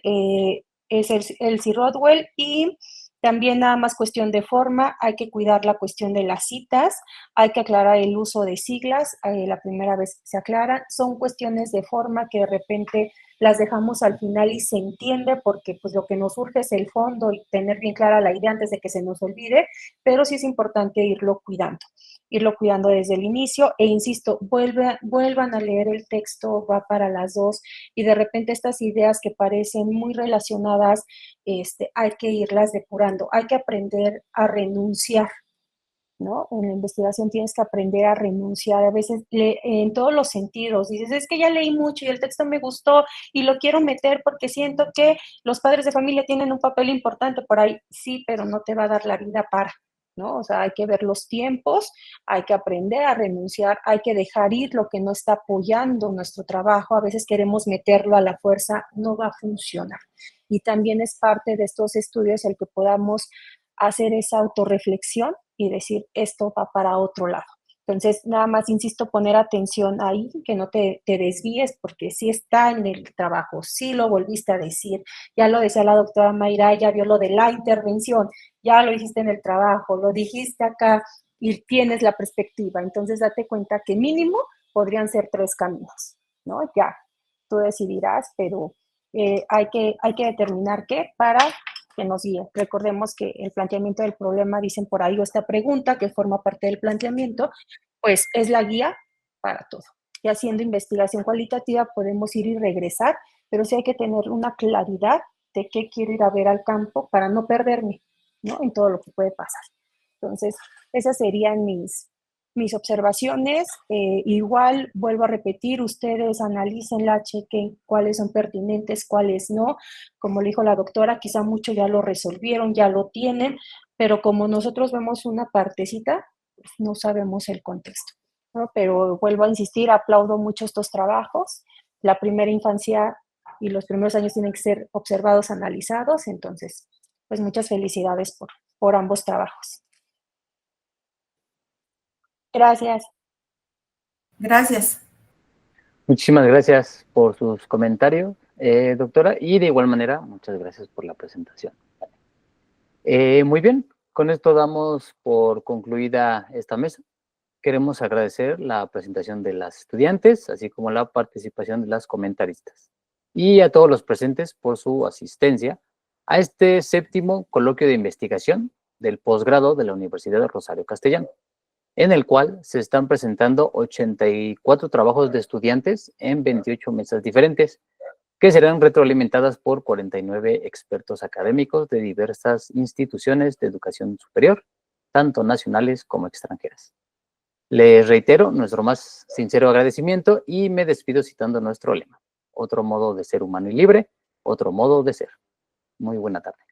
Es Elsie Rodwell, y también nada más cuestión de forma, hay que cuidar la cuestión de las citas, hay que aclarar el uso de siglas, la primera vez que se aclaran, son cuestiones de forma que de repente las dejamos al final y se entiende porque pues lo que nos urge es el fondo y tener bien clara la idea antes de que se nos olvide, pero sí es importante irlo cuidando desde el inicio, e insisto, vuelvan a leer el texto, va para las dos, y de repente estas ideas que parecen muy relacionadas, hay que irlas depurando, hay que aprender a renunciar, ¿no? En la investigación tienes que aprender a renunciar, a veces en todos los sentidos, dices, es que ya leí mucho y el texto me gustó y lo quiero meter porque siento que los padres de familia tienen un papel importante por ahí, sí, pero no te va a dar la vida para, ¿no? O sea, hay que ver los tiempos, hay que aprender a renunciar, hay que dejar ir lo que no está apoyando nuestro trabajo, a veces queremos meterlo a la fuerza, no va a funcionar. Y también es parte de estos estudios el que podamos hacer esa autorreflexión y decir, esto va para otro lado. Entonces, nada más, insisto, poner atención ahí, que no te desvíes, porque sí está en el trabajo, sí lo volviste a decir, ya lo decía la doctora Mayra, ya vio lo de la intervención, ya lo dijiste en el trabajo, lo dijiste acá y tienes la perspectiva. Entonces, date cuenta que mínimo podrían ser 3 caminos, ¿no? Ya, tú decidirás, pero hay que determinar qué para que nos guíe. Recordemos que el planteamiento del problema, dicen por ahí, o esta pregunta que forma parte del planteamiento, pues es la guía para todo. Y haciendo investigación cualitativa podemos ir y regresar, pero sí hay que tener una claridad de qué quiero ir a ver al campo para no perderme, ¿no? En todo lo que puede pasar. Entonces, esas serían mis observaciones. Igual, vuelvo a repetir, ustedes analícenla, chequen cuáles son pertinentes, cuáles no. Como le dijo la doctora, quizá mucho ya lo resolvieron, ya lo tienen, pero como nosotros vemos una partecita, pues no sabemos el contexto, ¿no? Pero vuelvo a insistir, aplaudo mucho estos trabajos. La primera infancia y los primeros años tienen que ser observados, analizados. Entonces, pues muchas felicidades por ambos trabajos. Gracias. Gracias. Muchísimas gracias por sus comentarios, doctora, y de igual manera, muchas gracias por la presentación. Muy bien, con esto damos por concluida esta mesa. Queremos agradecer la presentación de las estudiantes, así como la participación de las comentaristas, y a todos los presentes por su asistencia a este 7º coloquio de investigación del posgrado de la Universidad de Rosario Castellano, en el cual se están presentando 84 trabajos de estudiantes en 28 mesas diferentes, que serán retroalimentadas por 49 expertos académicos de diversas instituciones de educación superior, tanto nacionales como extranjeras. Les reitero nuestro más sincero agradecimiento y me despido citando nuestro lema: otro modo de ser humano y libre, otro modo de ser. Muy buena tarde.